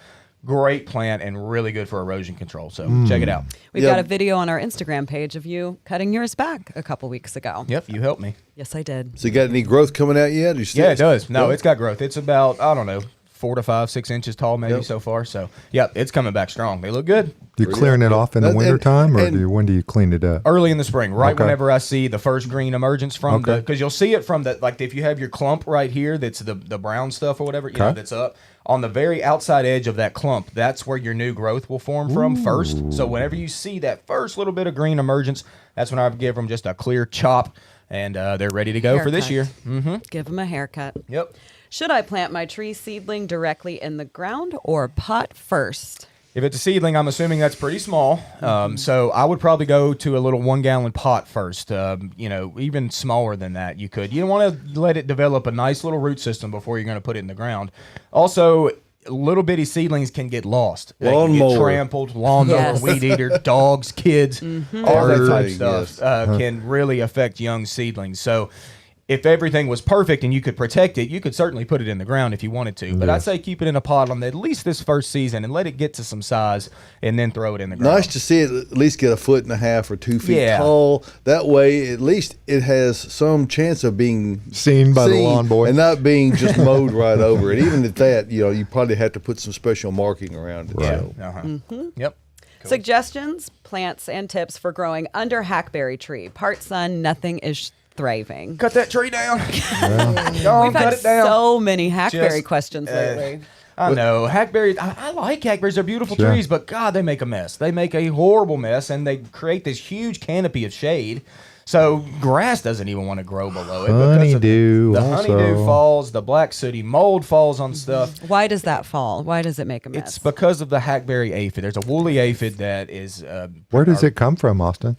Great plant and really good for erosion control. So check it out. We've Yeah. got a video on our Instagram page of you cutting yours back a couple weeks ago. Yep, you helped me. Yes, I did. so you got any growth coming out yet? Yeah, it does. No, Yeah. it's got growth. It's about, I don't know, 4 to 5, 6 inches tall maybe Yep. so far. So, yeah, it's coming back strong. They look good. You clearing it off in the And- wintertime, or and- when do you clean it up? Early in the spring, right Okay. whenever I see the first green emergence from Okay. because you'll see it from the, like if you have your clump right here, that's the brown stuff or whatever, you know, Okay. that's up. On the very outside edge of that clump, that's where your new growth will form from first. So whenever you see that first little bit of green emergence, that's when I give them just a clear chop, and they're ready to go for this year. Haircut. Give them a haircut. Yep. Should I plant my tree seedling directly in the ground or pot first? If it's a seedling, I'm assuming that's pretty small. So I would probably go to a little 1 gallon pot first. Even smaller than that, you could. You don't want to let it develop a nice little root system before you're going to put it in the ground. Also, little bitty seedlings can get lost. They can get Lawnmower. trampled, lawnmower, Yes. weed eater, dogs, kids, all that type of Everything, stuff can really affect young seedlings. So if everything was perfect and you could protect it, you could certainly put it in the ground if you wanted to. But I'd say keep it in a pot on at least this first season and let it get to some size and then throw it in the ground. Nice to see it at least get 1.5 feet or 2 feet Yeah. tall. That way, at least it has some chance of being Seen by the lawn boy. and not being just mowed right over it. Even at that, you probably have to put some special marking around it. Yeah. So. Uh-huh. Yep. Suggestions, plants, and tips for growing under hackberry tree. Part sun, nothing is thriving. Cut that tree down. We've had cut it down. so many hackberry Just, questions lately. I know. Hackberries, I like hackberries. They're beautiful Sure. trees, but God, they make a mess. They make a horrible mess, and they create this huge canopy of shade. So grass doesn't even want to grow below it. because of Honeydew The also. honeydew falls. The black sooty mold falls on stuff. Why does that fall? Why does it make a mess? It's because of the hackberry aphid. There's a woolly aphid that is Where does it come from, Austin?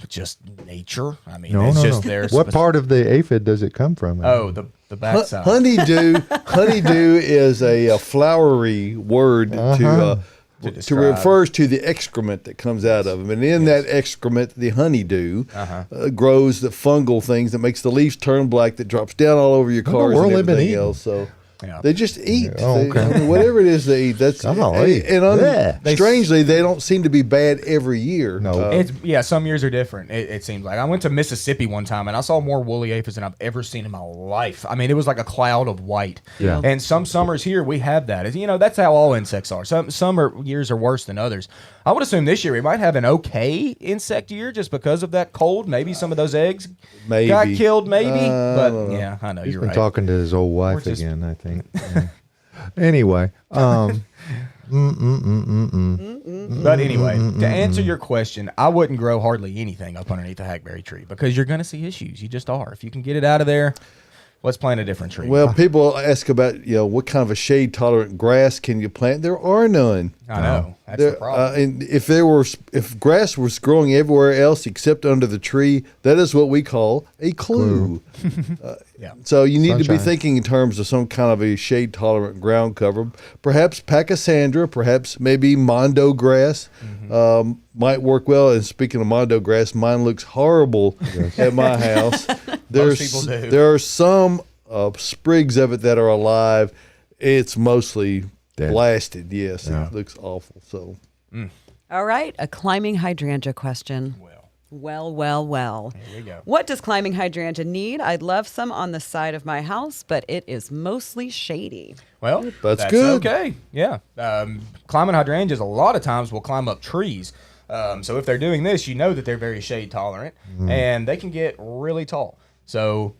just nature. I mean, No, it's no, just no. there. What part of the aphid does it come from? Oh, the backside. Honeydew is a flowery word To to describe. refers to the excrement that comes out of them, and in that excrement, the honeydew grows the fungal things that makes the leaves turn black, that drops down all over your the cars world and they been everything eating? else. So Yeah. they just eat. Oh, They- okay. I mean, whatever it is they eat. That's Golly. Yeah. strangely they don't seem to be bad every year. No. Some years are different. It seems like I went to Mississippi one time and I saw more woolly aphids than I've ever seen in my life. I mean, it was like a cloud of white. Yeah. And some summers here we have that. That's how all insects are. Some years are worse than others. I would assume this year we might have an okay insect year just because of that cold. Maybe some of those eggs Maybe. got killed. Maybe, I but don't know. yeah, I know He's you're been right. talking to his old wife We're just- again, I think. Yeah. Anyway, But anyway, to answer your question, I wouldn't grow hardly anything up underneath a hackberry tree because you're going to see issues. You just are. If you can get it out of there, let's plant a different tree. Well, people ask about what kind of a shade tolerant grass can you plant? There are none. I know. That's There- the problem. and if grass was growing everywhere else except under the tree, that is what we call a clue. Yeah. So you need to be Sunshine. thinking in terms of some kind of a shade tolerant ground cover. Perhaps Pachysandra, perhaps maybe Mondo grass might work well. And speaking of Mondo grass, mine looks horrible at my house. people do. There are some sprigs of it that are alive. It's mostly Dead. blasted. Yes, Yeah. it looks awful. So All right, a climbing hydrangea question. Well. Here we go. What does climbing hydrangea need? I'd love some on the side of my house, but it is mostly shady. Well, That's good. Okay. Yeah. Climbing hydrangeas a lot of times will climb up trees. So if they're doing this, you know that they're very shade tolerant and they can get really tall. So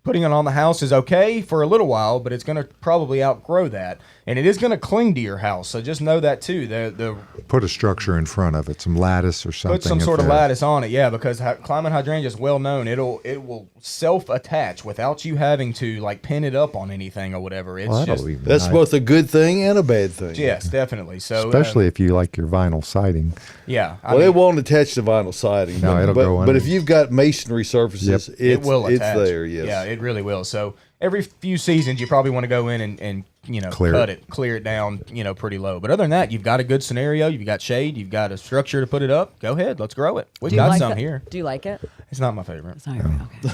putting it on the house is okay for a little while, but it's going to probably outgrow that. And it is going to cling to your house. So just know that too. The put a structure in front of it, some lattice or something. Put some if sort of there- lattice on it, yeah, because climbing hydrangea is well known. It will self-attach without you having to like pin it up on anything or whatever. It's Well, just that'll be that's nice. both a good thing and a bad thing. yes, definitely. So Especially if you like your vinyl siding. yeah, I Well, mean, it won't attach to vinyl siding. No, it'll but, go but under. if you've got masonry surfaces, Yep. it will it's attach. there. Yes. Yeah, it really will. So every few seasons, you probably want to go in and clear it down, pretty low. But other than that, you've got a good scenario. You've got shade. You've got a structure to put it up. Go ahead, let's grow it. We've Do you got like some it? here. Do you like it? It's not my favorite. It's not your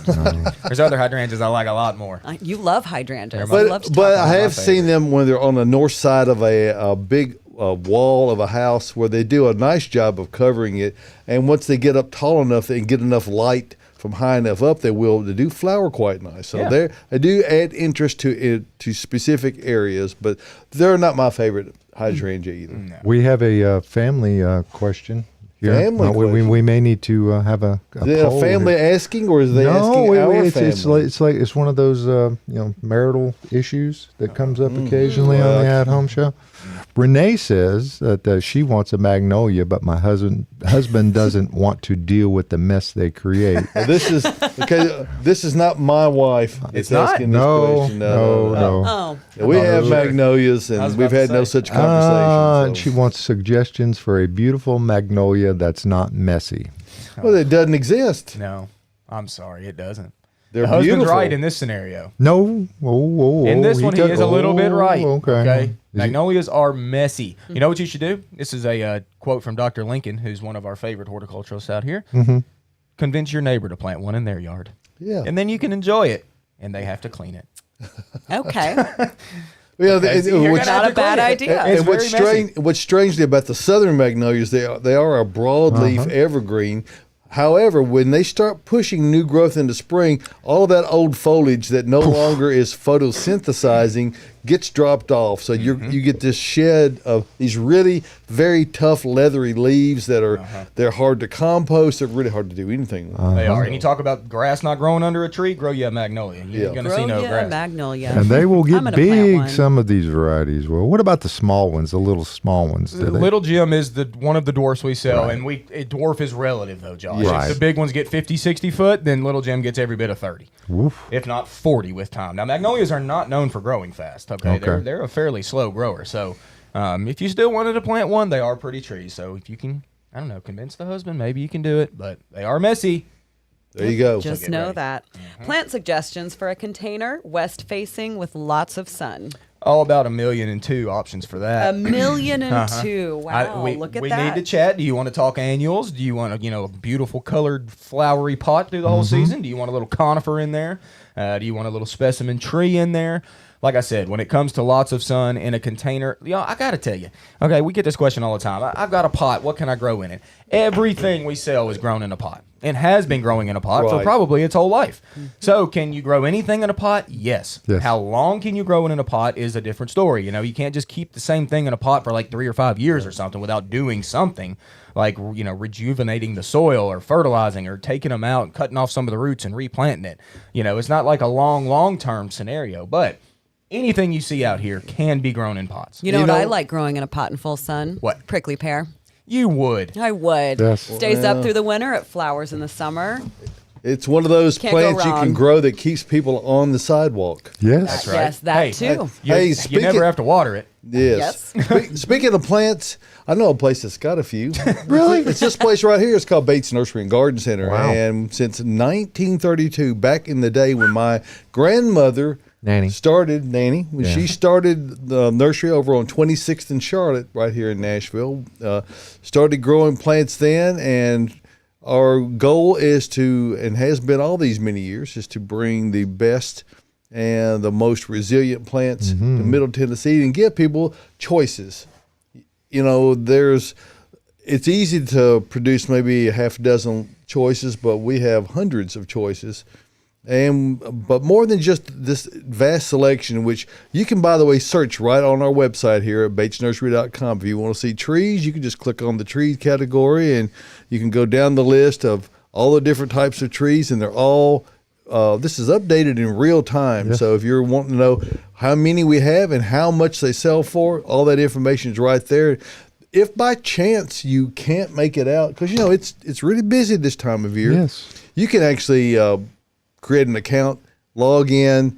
okay. There's other hydrangeas I like a lot more. You love hydrangeas. But- You love to But talk I about have my seen them when they're on the north side of a big wall of a house where they do a nice job of covering it. And once they get up tall enough and get enough light from high enough up, they do flower quite nice. So Yeah. they do add interest to specific areas, but they're not my favorite hydrangea either. We have a family question here. Family question. We may need to have a Is it a poll family here. asking, or is they asking No, our it's family? it's one of those marital issues that comes up occasionally on Well, the At Home Show. Renee says that she wants a magnolia, but my husband doesn't want to deal with the mess they create. Well, this is okay. This is not my wife. It's that's not? asking this No, question. no. Oh, Yeah, we have Sure. magnolias, I was and we've about to had no say. such conversation. And so. she wants suggestions for a beautiful magnolia that's not messy. Well, it doesn't exist. No, I'm sorry, it doesn't. They're The husband's beautiful. right in this scenario. No. Whoa. In this one, he is a little bit right. Okay. Is he- Magnolias are messy. You know what you should do? This is a quote from Dr. Lincoln, who's one of our favorite horticulturalists out here. Mm-hmm. Convince your neighbor to plant one in their yard. Yeah. And then you can enjoy it. And they have to clean it. okay. Yeah, Okay, so you're which- gonna have Not to a bad clean it. idea. It's and what's very messy. strange, what's strangely about the southern magnolias, they are a broadleaf evergreen. However, when they start pushing new growth into spring, all of that old foliage that no longer is photosynthesizing gets dropped off. So you get this shed of these really very tough, leathery leaves that are they're hard to compost. They're really hard to do anything with. They are. And you talk about grass not growing under a tree, grow you a magnolia. You ain't Yeah. going to see no Grow grass. magnolia. And they will I'm get gonna plant big, one. some of these varieties. Well, what about the small ones, the little small ones? Do they- Little Jim is the one of the dwarfs we sell, Right. and a dwarf is relative though, Josh. Right. If the big ones get 50, 60 foot, then Little Jim gets every bit of 30, Woof. if not 40 with time. Now magnolias are not known for growing fast. Okay, Okay. they're a fairly slow grower. So if you still wanted to plant one, they are pretty trees. So if you can, I don't know, convince the husband, maybe you can do it. But they are messy. There you go. Just get know ready. that. Plant suggestions for a container west facing with lots of sun. All about 1,000,002 options for that. 1,000,002. Wow, look at we that. need to chat. Do you want to talk annuals? Do you want a beautiful colored flowery pot through the whole season? Do you want a little conifer in there? Do you want a little specimen tree in there? Like I said, when it comes to lots of sun in a container, I got to tell you. Okay, we get this question all the time. I've got a pot. What can I grow in it? Everything we sell is grown in a pot and has been growing in a pot for Right. probably its whole life. So can you grow anything in a pot? Yes. Yes. How long can you grow it in a pot is a different story. You can't just keep the same thing in a pot for like 3 or 5 years or something without doing something like, rejuvenating the soil or fertilizing or taking them out and cutting off some of the roots and replanting it. It's not like a long-term scenario, but anything you see out here can be grown in pots. You know what I like growing in a pot in full sun? What? Prickly pear. You would. I would. Yes. Stays up through the winter. It flowers in the summer. It's one of those Can't go plants you wrong. can grow that keeps people on the sidewalk. Yes. That's right. Yes, that Hey, too. You, Hey, you speaking- never have to water it. Yes. Speaking of plants, I know a place that's got a few. Really? It's this place right here. It's called Bates Nursery and Garden Center. Wow. And since 1932, back in the day when my grandmother Nanny. when Yeah. she started the nursery over on 26th and Charlotte, right here in Nashville, started growing plants then, and our goal is to, and has been all these many years, is to bring the best and the most resilient plants to Middle Tennessee and give people choices. It's easy to produce maybe a half dozen choices, but we have hundreds of choices. But more than just this vast selection, which you can, by the way, search right on our website here at batesnursery.com. If you want to see trees, you can just click on the trees category, and you can go down the list of all the different types of trees, and they're all this is updated in real time. Yes. So if you're wanting to know how many we have and how much they sell for, all that information is right there. If by chance you can't make it out, because it's really busy this time of year, Yes. you can actually create an account, log in,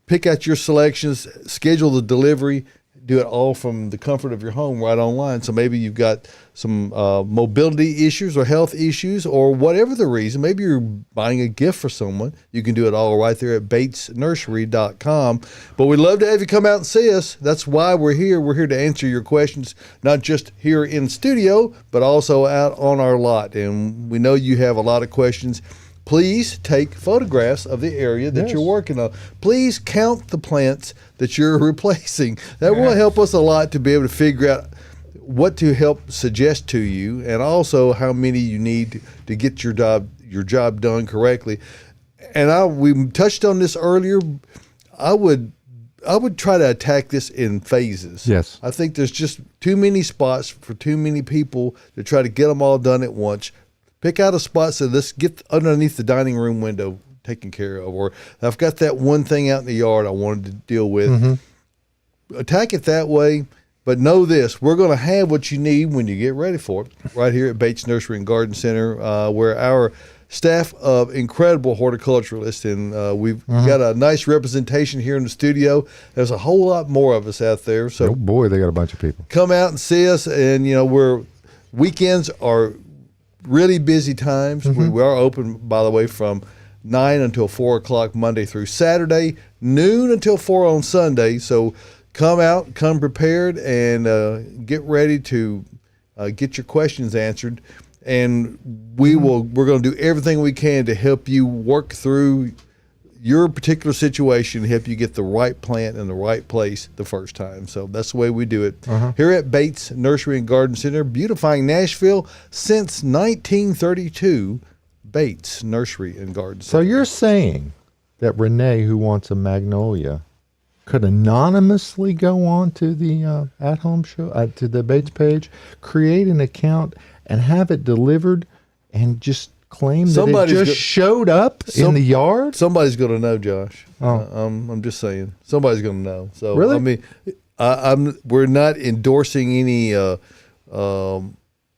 pick out your selections, schedule the delivery, do it all from the comfort of your home right online. So maybe you've got some mobility issues or health issues or whatever the reason. Maybe you're buying a gift for someone. You can do it all right there at batesnursery.com. But we'd love to have you come out and see us. That's why we're here. We're here to answer your questions, not just here in studio, but also out on our lot. And we know you have a lot of questions. Please take photographs of the area that Yes. you're working on. Please count the plants that you're replacing. That will help us a lot to be able to figure out what to help suggest to you, and also how many you need to get your job done correctly. And we touched on this earlier. I would try to attack this in phases. Yes. I think there's just too many spots for too many people to try to get them all done at once. Pick out a spot, so let's get underneath the dining room window taken care of. Or I've got that one thing out in the yard I wanted to deal with. Attack it that way. But know this, we're going to have what you need when you get ready for it right here at Bates Nursery and Garden Center, where our staff of incredible horticulturalists, and we've got a nice representation here in the studio. There's a whole lot more of us out there. So Oh boy, they got a bunch of people. come out and see us, and weekends are really busy times. We are open, by the way, from 9 until 4 o'clock Monday through Saturday, noon until 4 on Sunday. So come out, come prepared, and get ready to get your questions answered. And we're going to do everything we can to help you work through your particular situation, help you get the right plant in the right place the first time. So that's the way we do it here at Bates Nursery and Garden Center, beautifying Nashville since 1932. Bates Nursery and Garden So Center. you're saying that Renee, who wants a magnolia, could anonymously go on to the at-home show, to the Bates page, create an account, and have it delivered, and just claim that Somebody's it just showed up in the yard? Somebody's going to know, Josh. Oh. I'm just saying, somebody's going to know. So Really? I mean, we're not endorsing any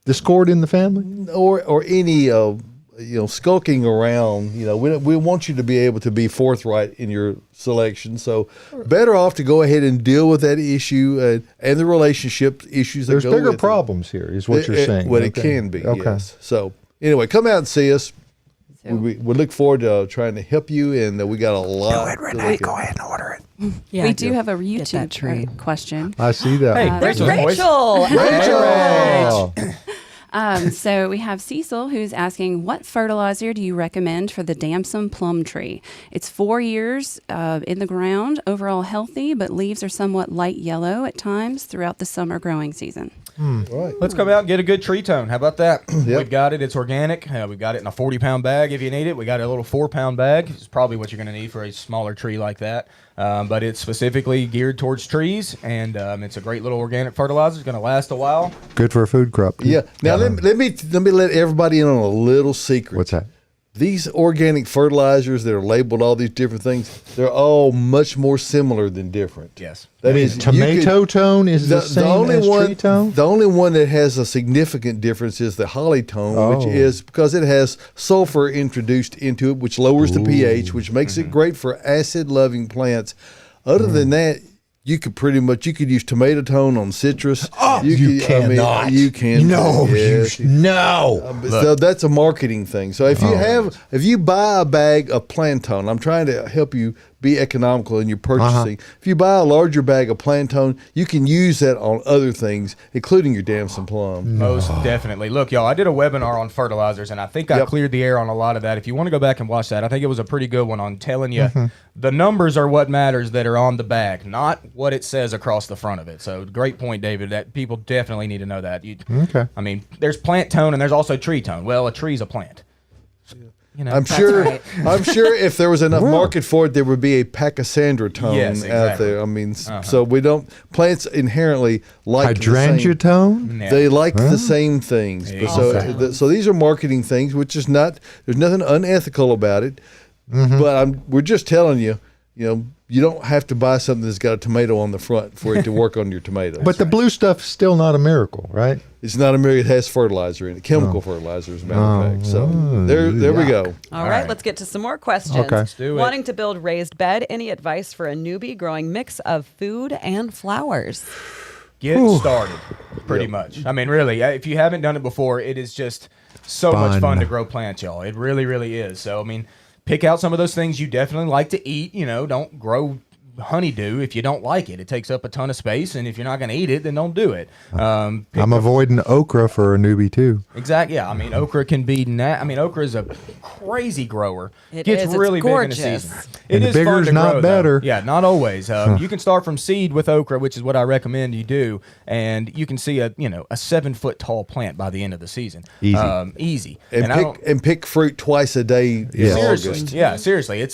Discord in the family? or any skulking around. We want you to be able to be forthright in your selection. So better off to go ahead and deal with that issue and the relationship issues that There's go bigger with it. problems here, is what you're saying. Well, it Okay. can be. Okay. Yes. So anyway, come out and see us. So- We look forward to trying to help you, and we got a lot. Go ahead and order it. Yeah, We do have a that YouTube tree. question. I see that. Hey, There's Rachel's voice. Rachel. Rachel! So we have Cecil who's asking, what fertilizer do you recommend for the damson plum tree? It's 4 years in the ground, overall healthy, but leaves are somewhat light yellow at times throughout the summer growing season. Right. Let's come out and get a good tree tone. How about that? Yep. We've got it. It's organic. We've got it in a 40-pound bag if you need it. We got a little 4-pound bag. It's probably what you're going to need for a smaller tree like that. But it's specifically geared towards trees, and it's a great little organic fertilizer. It's going to last a while. Good for a food crop. Yeah. Now let me let everybody in on a little secret. What's that? These organic fertilizers that are labeled all these different things, they're all much more similar than different. Yes. That is, Tomato tone is the same as tree tone? The only one that has a significant difference is the holly tone, which Oh. is because it has sulfur introduced into it, which lowers the pH, which makes it great for acid-loving plants. Other than that, you could use tomato tone on citrus. You cannot. You can. No, yes. no. So that's a marketing thing. So if you buy a bag of Plantone, I'm trying to help you be economical in your purchasing. If you buy a larger bag of Plantone, you can use that on other things, including your damson plum. Most definitely. Look, y'all, I did a webinar on fertilizers, and I think I Yep. cleared the air on a lot of that. If you want to go back and watch that, I think it was a pretty good one on telling you the numbers are what matters that are on the bag, not what it says across the front of it. So great point, David, that people definitely need to know that. Okay. I mean, there's plant tone and there's also tree tone. Well, a tree's a plant. I'm sure. right. I'm sure if there was enough market for it, there would be a Pachysandra tone Yes, out exactly. there. I mean, so we don't. Plants inherently like the same- Hydrangea tone? Yeah. They like the same things. But so, Exactly. so these are marketing things, which is not. There's nothing unethical about it. But we're just telling you. You don't have to buy something that's got a tomato on the front for it to work on your tomatoes. But the blue stuff's still not a miracle, right? it's not a miracle. It has fertilizer in it, chemical fertilizer, as a matter of fact. So there we go. All All right, right. let's get to some more questions. Okay. Let's do it. Wanting to build raised bed, any advice for a newbie growing mix of food and flowers? Get started, pretty much. I mean, really, if you haven't done it before, it is just so much Fun. fun to grow plants, y'all. It really, really is. So, I mean, pick out some of those things you definitely like to eat. Don't grow honeydew if you don't like it. It takes up a ton of space, and if you're not going to eat it, then don't do it. I'm avoiding okra for a newbie, too. Exactly. Yeah. I mean, okra can be. Okra is a crazy grower. It Gets is. It's really big in gorgeous. the season. And It the is fun bigger's to not grow, though. better. Yeah, not always. You can start from seed with okra, which is what I recommend you do, and you can see a 7-foot tall plant by the end of the season. Easy. Easy. And pick fruit twice a day in Seriously, August. yeah, seriously.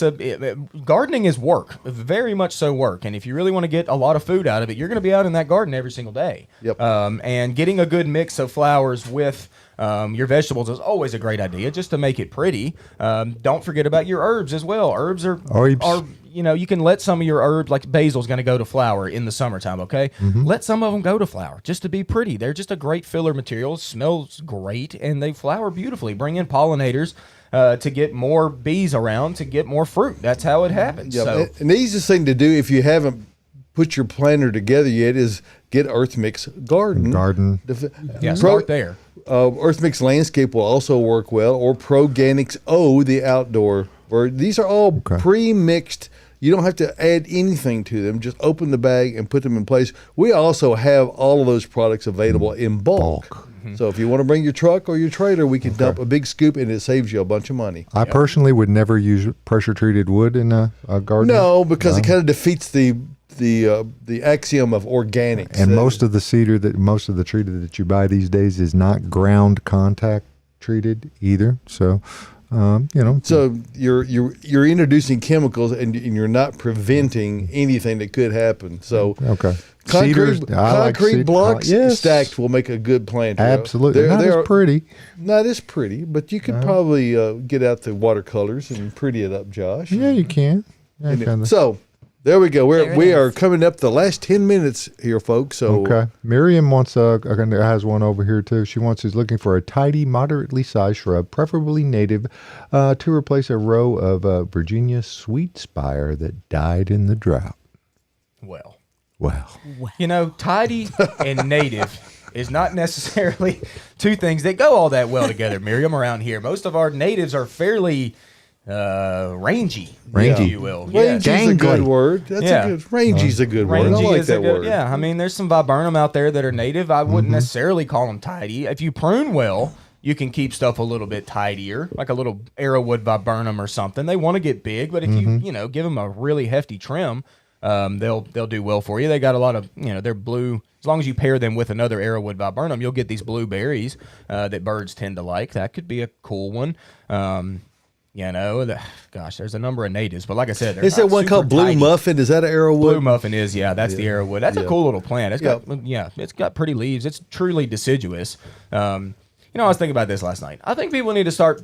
Gardening is work, very much so work. And if you really want to get a lot of food out of it, you're going to be out in that garden every single day. Yep. And getting a good mix of flowers with Your vegetables is always a great idea just to make it pretty. Don't forget about your herbs as well. Herbs are you can let some of your herbs, like basil's going to go to flower in the summertime, okay? Let some of them go to flower just to be pretty. They're just a great filler material, smells great, and they flower beautifully. Bring in pollinators to get more bees around, to get more fruit. That's how it happens. Yeah, So, and the easiest thing to do if you haven't put your planter together yet is get Earth Mix Garden. Start there. Earth Mix Landscape will also work well, or Proganics O, the outdoor. Or these are all pre-mixed. You don't have to add anything to them. Just open the bag and put them in place. We also have all of those products available in bulk. So if you want to bring your truck or your trailer, we can dump a big scoop, and it saves you a bunch of money. I personally would never use pressure-treated wood in a garden. No, because it kind of defeats the axiom of organics. And most of the treated that you buy these days is not ground contact treated either. So, So you're introducing chemicals, and you're not preventing anything that could happen. So concrete blocks stacked will make a good planter. Absolutely, not as pretty. Not as pretty, but you could probably get out the watercolors and pretty it up, Josh. Yeah, you can. So there we go. We are coming up the last 10 minutes here, folks. So Miriam has one over here too. She's looking for a tidy, moderately sized shrub, preferably native, to replace a row of Virginia sweet spire that died in the drought. Well. Tidy and native is not necessarily two things that go all that well together, Miriam, around here. Most of our natives are fairly rangy, if you will. Rangy's a good word. Rangy's a good word. I like that word. Yeah, I mean, there's some viburnum out there that are native. I wouldn't necessarily call them tidy. If you prune well, you can keep stuff a little bit tidier, like a little arrowwood viburnum or something. They want to get big, but if you give them a really hefty trim, they'll do well for you. They got a lot of, they're blue. As long as you pair them with another arrowwood viburnum, you'll get these blue berries that birds tend to like. That could be a cool one. There's a number of natives, but like I said, is there one called Blue Muffin? Is that an arrowwood? Blue Muffin is, that's the arrowwood. That's a cool little plant. It's got pretty leaves. It's truly deciduous. I was thinking about this last night. I think people need to start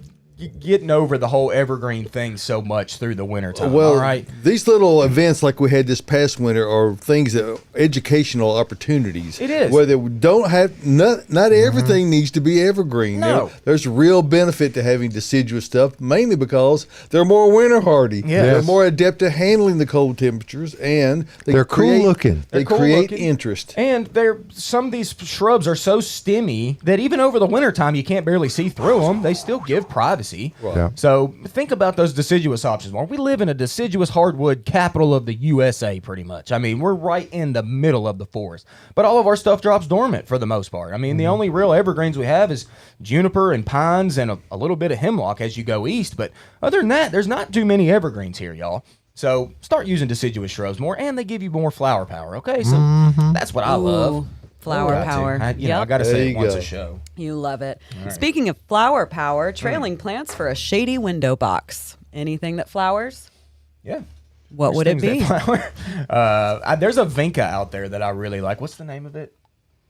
getting over the whole evergreen thing so much through the winter time. Well, all right? These little events like we had this past winter are things that are educational opportunities. It is. Where they don't have, not everything needs to be evergreen. No. There's real benefit to having deciduous stuff, mainly because they're more winter hardy. Yes. They're more adept at handling the cold temperatures, and they're cool looking. They create interest. And some of these shrubs are so stemmy that even over the winter time, you can't barely see through them. They still give privacy. Right. Yeah. So think about those deciduous options more. We live in a deciduous hardwood capital of the USA, pretty much. I mean, we're right in the middle of the forest. But all of our stuff drops dormant for the most part. I mean, the only real evergreens we have is juniper and pines and a little bit of hemlock as you go east. But other than that, there's not too many evergreens here, y'all. So start using deciduous shrubs more, and they give you more flower power, okay? So that's what I love. Flower power. I got to say it once a show. You love it. Right. Speaking of flower power, trailing plants for a shady window box. Anything that flowers? Yeah. What would it be? There's a vinca out there that I really like. What's the name of it?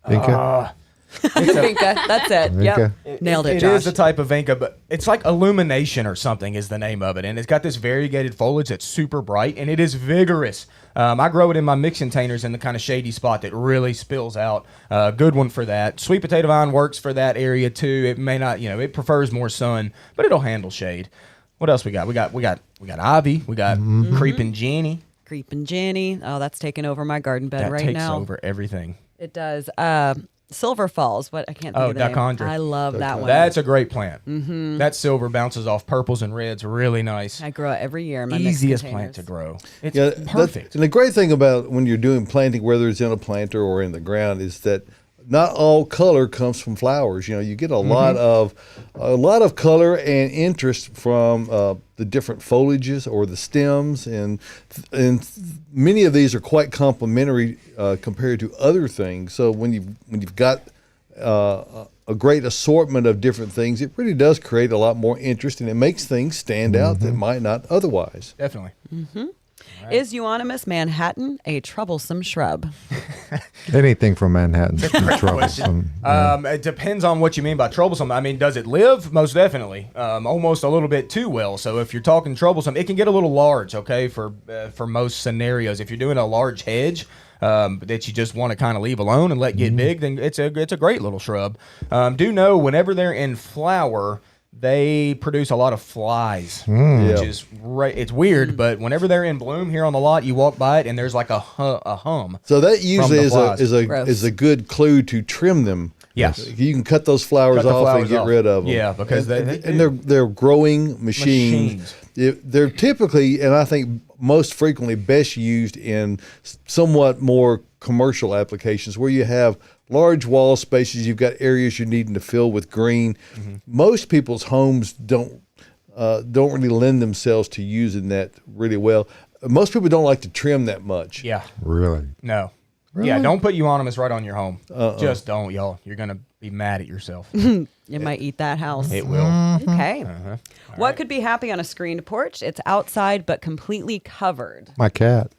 Vinca? Vinca. That's it. Vinca. Yep. Nailed it, It Josh. is a type of vinca, but it's like illumination or something is the name of it. And it's got this variegated foliage that's super bright, and it is vigorous. I grow it in my mix containers in the kind of shady spot that really spills out. Good one for that. Sweet potato vine works for that area too. It may not, it prefers more sun, but it'll handle shade. What else we got? We got ivy. We got creeping Jenny. Creeping Jenny. Oh, that's taking over my garden bed right now. That takes over everything. It does. Silver Falls. What I can't think of the name. Dichondra. I love that one. That's a great plant. That silver bounces off purples and reds, really nice. I grow it every year. In my Easiest mixed plant containers. to grow. It's perfect. And the great thing about when you're doing planting, whether it's in a planter or in the ground, is that not all color comes from flowers. You get a lot of color and interest from the different foliages or the stems, and many of these are quite complementary compared to other things. So when you've got a great assortment of different things, it really does create a lot more interest, and it makes things stand out that might not otherwise. Definitely. Is Euonymus Manhattan a troublesome shrub? Anything from Manhattan is troublesome. It depends on what you mean by troublesome. I mean, does it live? Most definitely. Almost a little bit too well. So if you're talking troublesome, it can get a little large, okay, for most scenarios. If you're doing a large hedge that you just want to kind of leave alone and let get big, then it's a great little shrub. Do know whenever they're in flower, they produce a lot of flies, which is it's weird. But whenever they're in bloom here on the lot, you walk by it and there's like a hum. So that usually Gross. is a good clue to trim them. Yes. You can cut those flowers off and get rid of them. Yeah, because they're growing machines. They're typically, and I think most frequently, best used in somewhat more commercial applications where you have large wall spaces. You've got areas you're needing to fill with green. Most people's homes don't really lend themselves to using that really well. Most people don't like to trim that much. Yeah. Really? No. Yeah, don't put Euonymus right on your home. Just don't, y'all. You're going to be mad at yourself. It might eat that house. It will. Okay. What could be happy on a screened porch? It's outside but completely covered. My cat.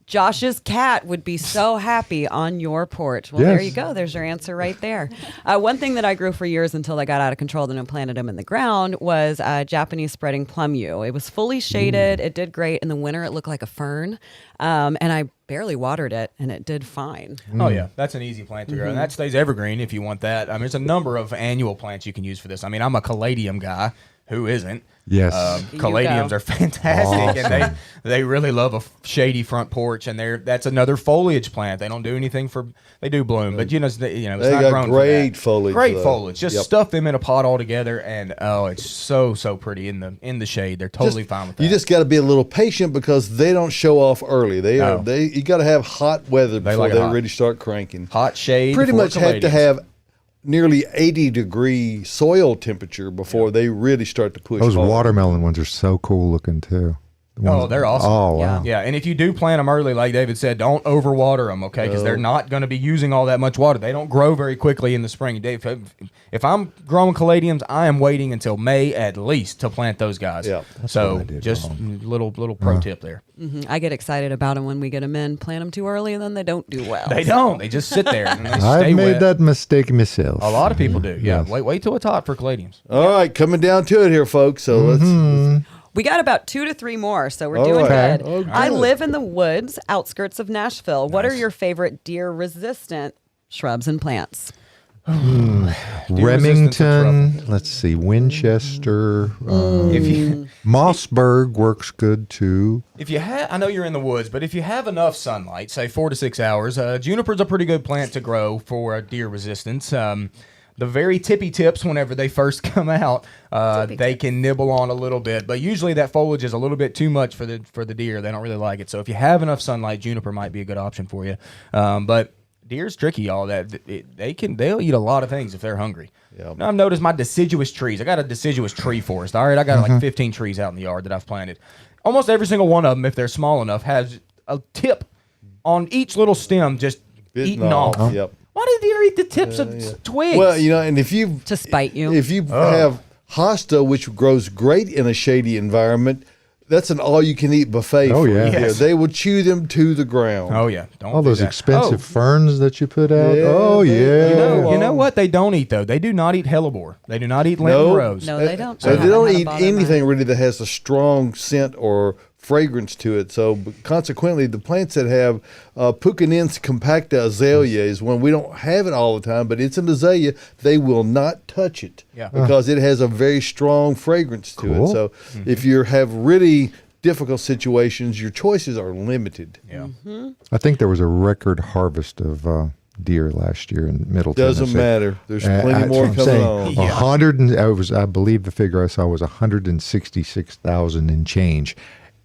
Josh's cat would be so happy on your porch. Well, there Yes. you go. There's your answer right there. One thing that I grew for years until I got out of control and planted them in the ground was Japanese spreading plum yew. It was fully shaded. It did great. In the winter, it looked like a fern. And I barely watered it, and it did fine. Oh, yeah. That's an easy plant to grow. And that stays evergreen if you want that. I mean, there's a number of annual plants you can use for this. I mean, I'm a caladium guy. Who isn't? Yes. Caladiums are fantastic, and they really love a shady front porch. And that's another foliage plant. They don't do anything they do bloom, but it's They not got grown great for that. foliage, Great though. foliage. Just stuff them in a pot all together, and it's so pretty in the shade. They're totally fine with that. You just got to be a little patient because they don't show off early. You got to have hot weather before like it they hot. really start cranking. hot shade. Pretty for much have to caladiums. have nearly 80-degree soil temperature before they really start to push. Those hard. watermelon ones are so cool looking too. The Oh, ones- they're awesome. Oh, wow. Yeah, and if you do plant them early, like David said, don't overwater them, okay? Because they're not going to be using all that much water. They don't grow very quickly in the spring. Dave, if I'm growing caladiums, I am waiting until May at least to plant those guys. Yeah, so what I did just little pro tip there. I get excited about them when we get them in. Plant them too early, and then they don't do well. They don't. They just sit there and they stay I've made wet. that mistake myself. A lot of people do. Yeah. Yes. Wait till it's hot for caladiums. All right, coming down to it here, folks. So let's We got about 2 to 3 more, so we're All doing right. good. Oh, good. I live in the woods, outskirts of Nashville. What are Nice. your favorite deer-resistant shrubs and plants? Remington, let's see, Winchester, If you Mossberg works good too. I know you're in the woods, but if you have enough sunlight, say 4 to 6 hours, juniper's a pretty good plant to grow for deer resistance. The very tippy tips, whenever they first come out, they can nibble on a little bit, but usually that foliage is a little bit too much for the deer. They don't really like it. So if you have enough sunlight, juniper might be a good option for you. But deer's tricky, y'all. They'll eat a lot of things if they're hungry. Yeah. Now, I've noticed my deciduous trees. I got a deciduous tree forest. All right, I got like 15 trees out in the yard that I've planted. Almost every single one of them, if they're small enough, has a tip on each little stem just eaten off. Yep. Why do deer eat the tips of twigs? Well, and if you To spite you. if you have hosta, which grows great in a shady environment, that's an all-you-can-eat buffet. Oh, for yeah. you. Yes. They will chew them to the ground. Oh yeah, don't All do those that. expensive ferns that you put out. Yeah, Oh, they- yeah. You know what they don't eat though? They do not eat hellebore. They do not eat No. Lenten rose. No, they don't. So I they haven't don't had a eat bother anything mine. really that has a strong scent or fragrance to it. So consequently, the plants that have Puccinense compacta azalea is one we don't have it all the time, but it's an azalea. They will not touch it Yeah. because it has a very strong fragrance to Cool. it. So if you have really difficult situations, your choices are limited. Yeah. I think there was a record harvest of deer last year in Middle Doesn't Tennessee. matter. There's plenty more I'm coming saying, on. Yeah. 100 and I believe the figure I saw was 166,000 and change,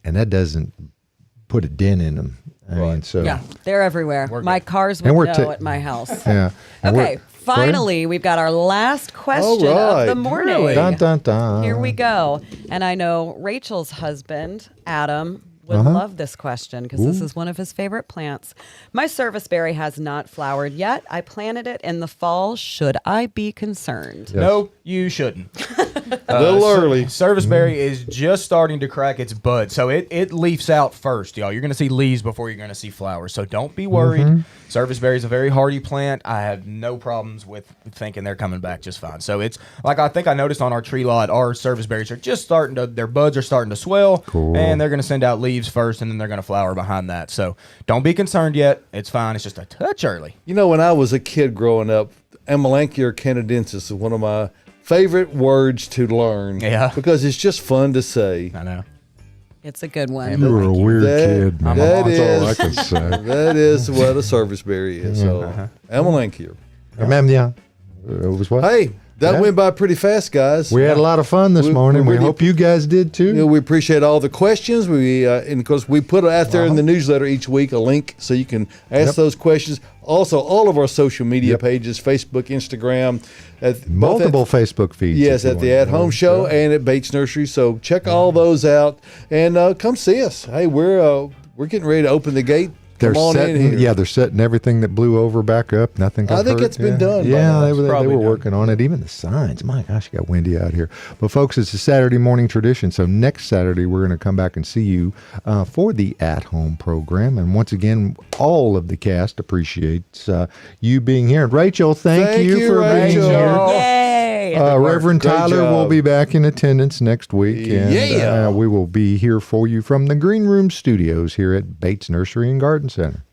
and that doesn't put a dent in them. I mean, so Yeah, they're everywhere. My cars would And we're know at my house. yeah. And Okay, we're- finally, we've got our last question All of the right. morning. Dun, dun, dun. Here we go. And I know Rachel's husband, Adam, would love this question because this is one of his favorite plants. My serviceberry has not flowered yet. I planted it in the fall. Should I be concerned? Yes. No, you shouldn't. A little early. Serviceberry is just starting to crack its bud, so it leaves out first, y'all. You're going to see leaves before you're going to see flowers, so don't be worried. Serviceberry is a very hardy plant. I have no problems with thinking they're coming back just fine. So it's like I think I noticed on our tree lot, our serviceberries are just starting to, their buds are starting to swell, and they're going to send out leaves first, and then they're going to flower behind that. So don't be concerned yet. It's fine. It's just a touch early. You know, when I was a kid growing up, Amelanchier canadensis is one of my favorite words to learn. Yeah. Because it's just fun to say. I know. It's a good one. You were a weird That- kid, man. that That's all I is- can say. That is what a serviceberry is. So, Amelanchier. Ma'am, yeah. It was what? Hey, that Yeah. went by pretty fast, guys. We had a lot of fun this We- morning. we We really- hope you guys did too. You know, we appreciate all the questions. We and of course we put out there in the newsletter each week a link so you can ask those questions. Also, all of our social media pages: Facebook, Instagram, both Multiple Facebook feeds. Yes, if you at the want. At Home Show and at Bates Nursery. So check all those out and come see us. Hey, we're getting ready to open the gate. They're Come on in setting, here. yeah, they're setting everything that blew over back up. Nothing got I think hurt. it's been done by Yeah, now. they It's were, they probably were done. working on it. Even the signs. My gosh, it got windy out here. But folks, it's a Saturday morning tradition. So next Saturday, we're going to come back and see you for the At Home program. And once again, all of the cast appreciates you being here. And Rachel, thank you for being Rachel. here. Yay! Reverend Great Tyler job. will be back in attendance next week. And Yeah. we will be here for you from the Green Room Studios here at Bates Nursery and Garden Center.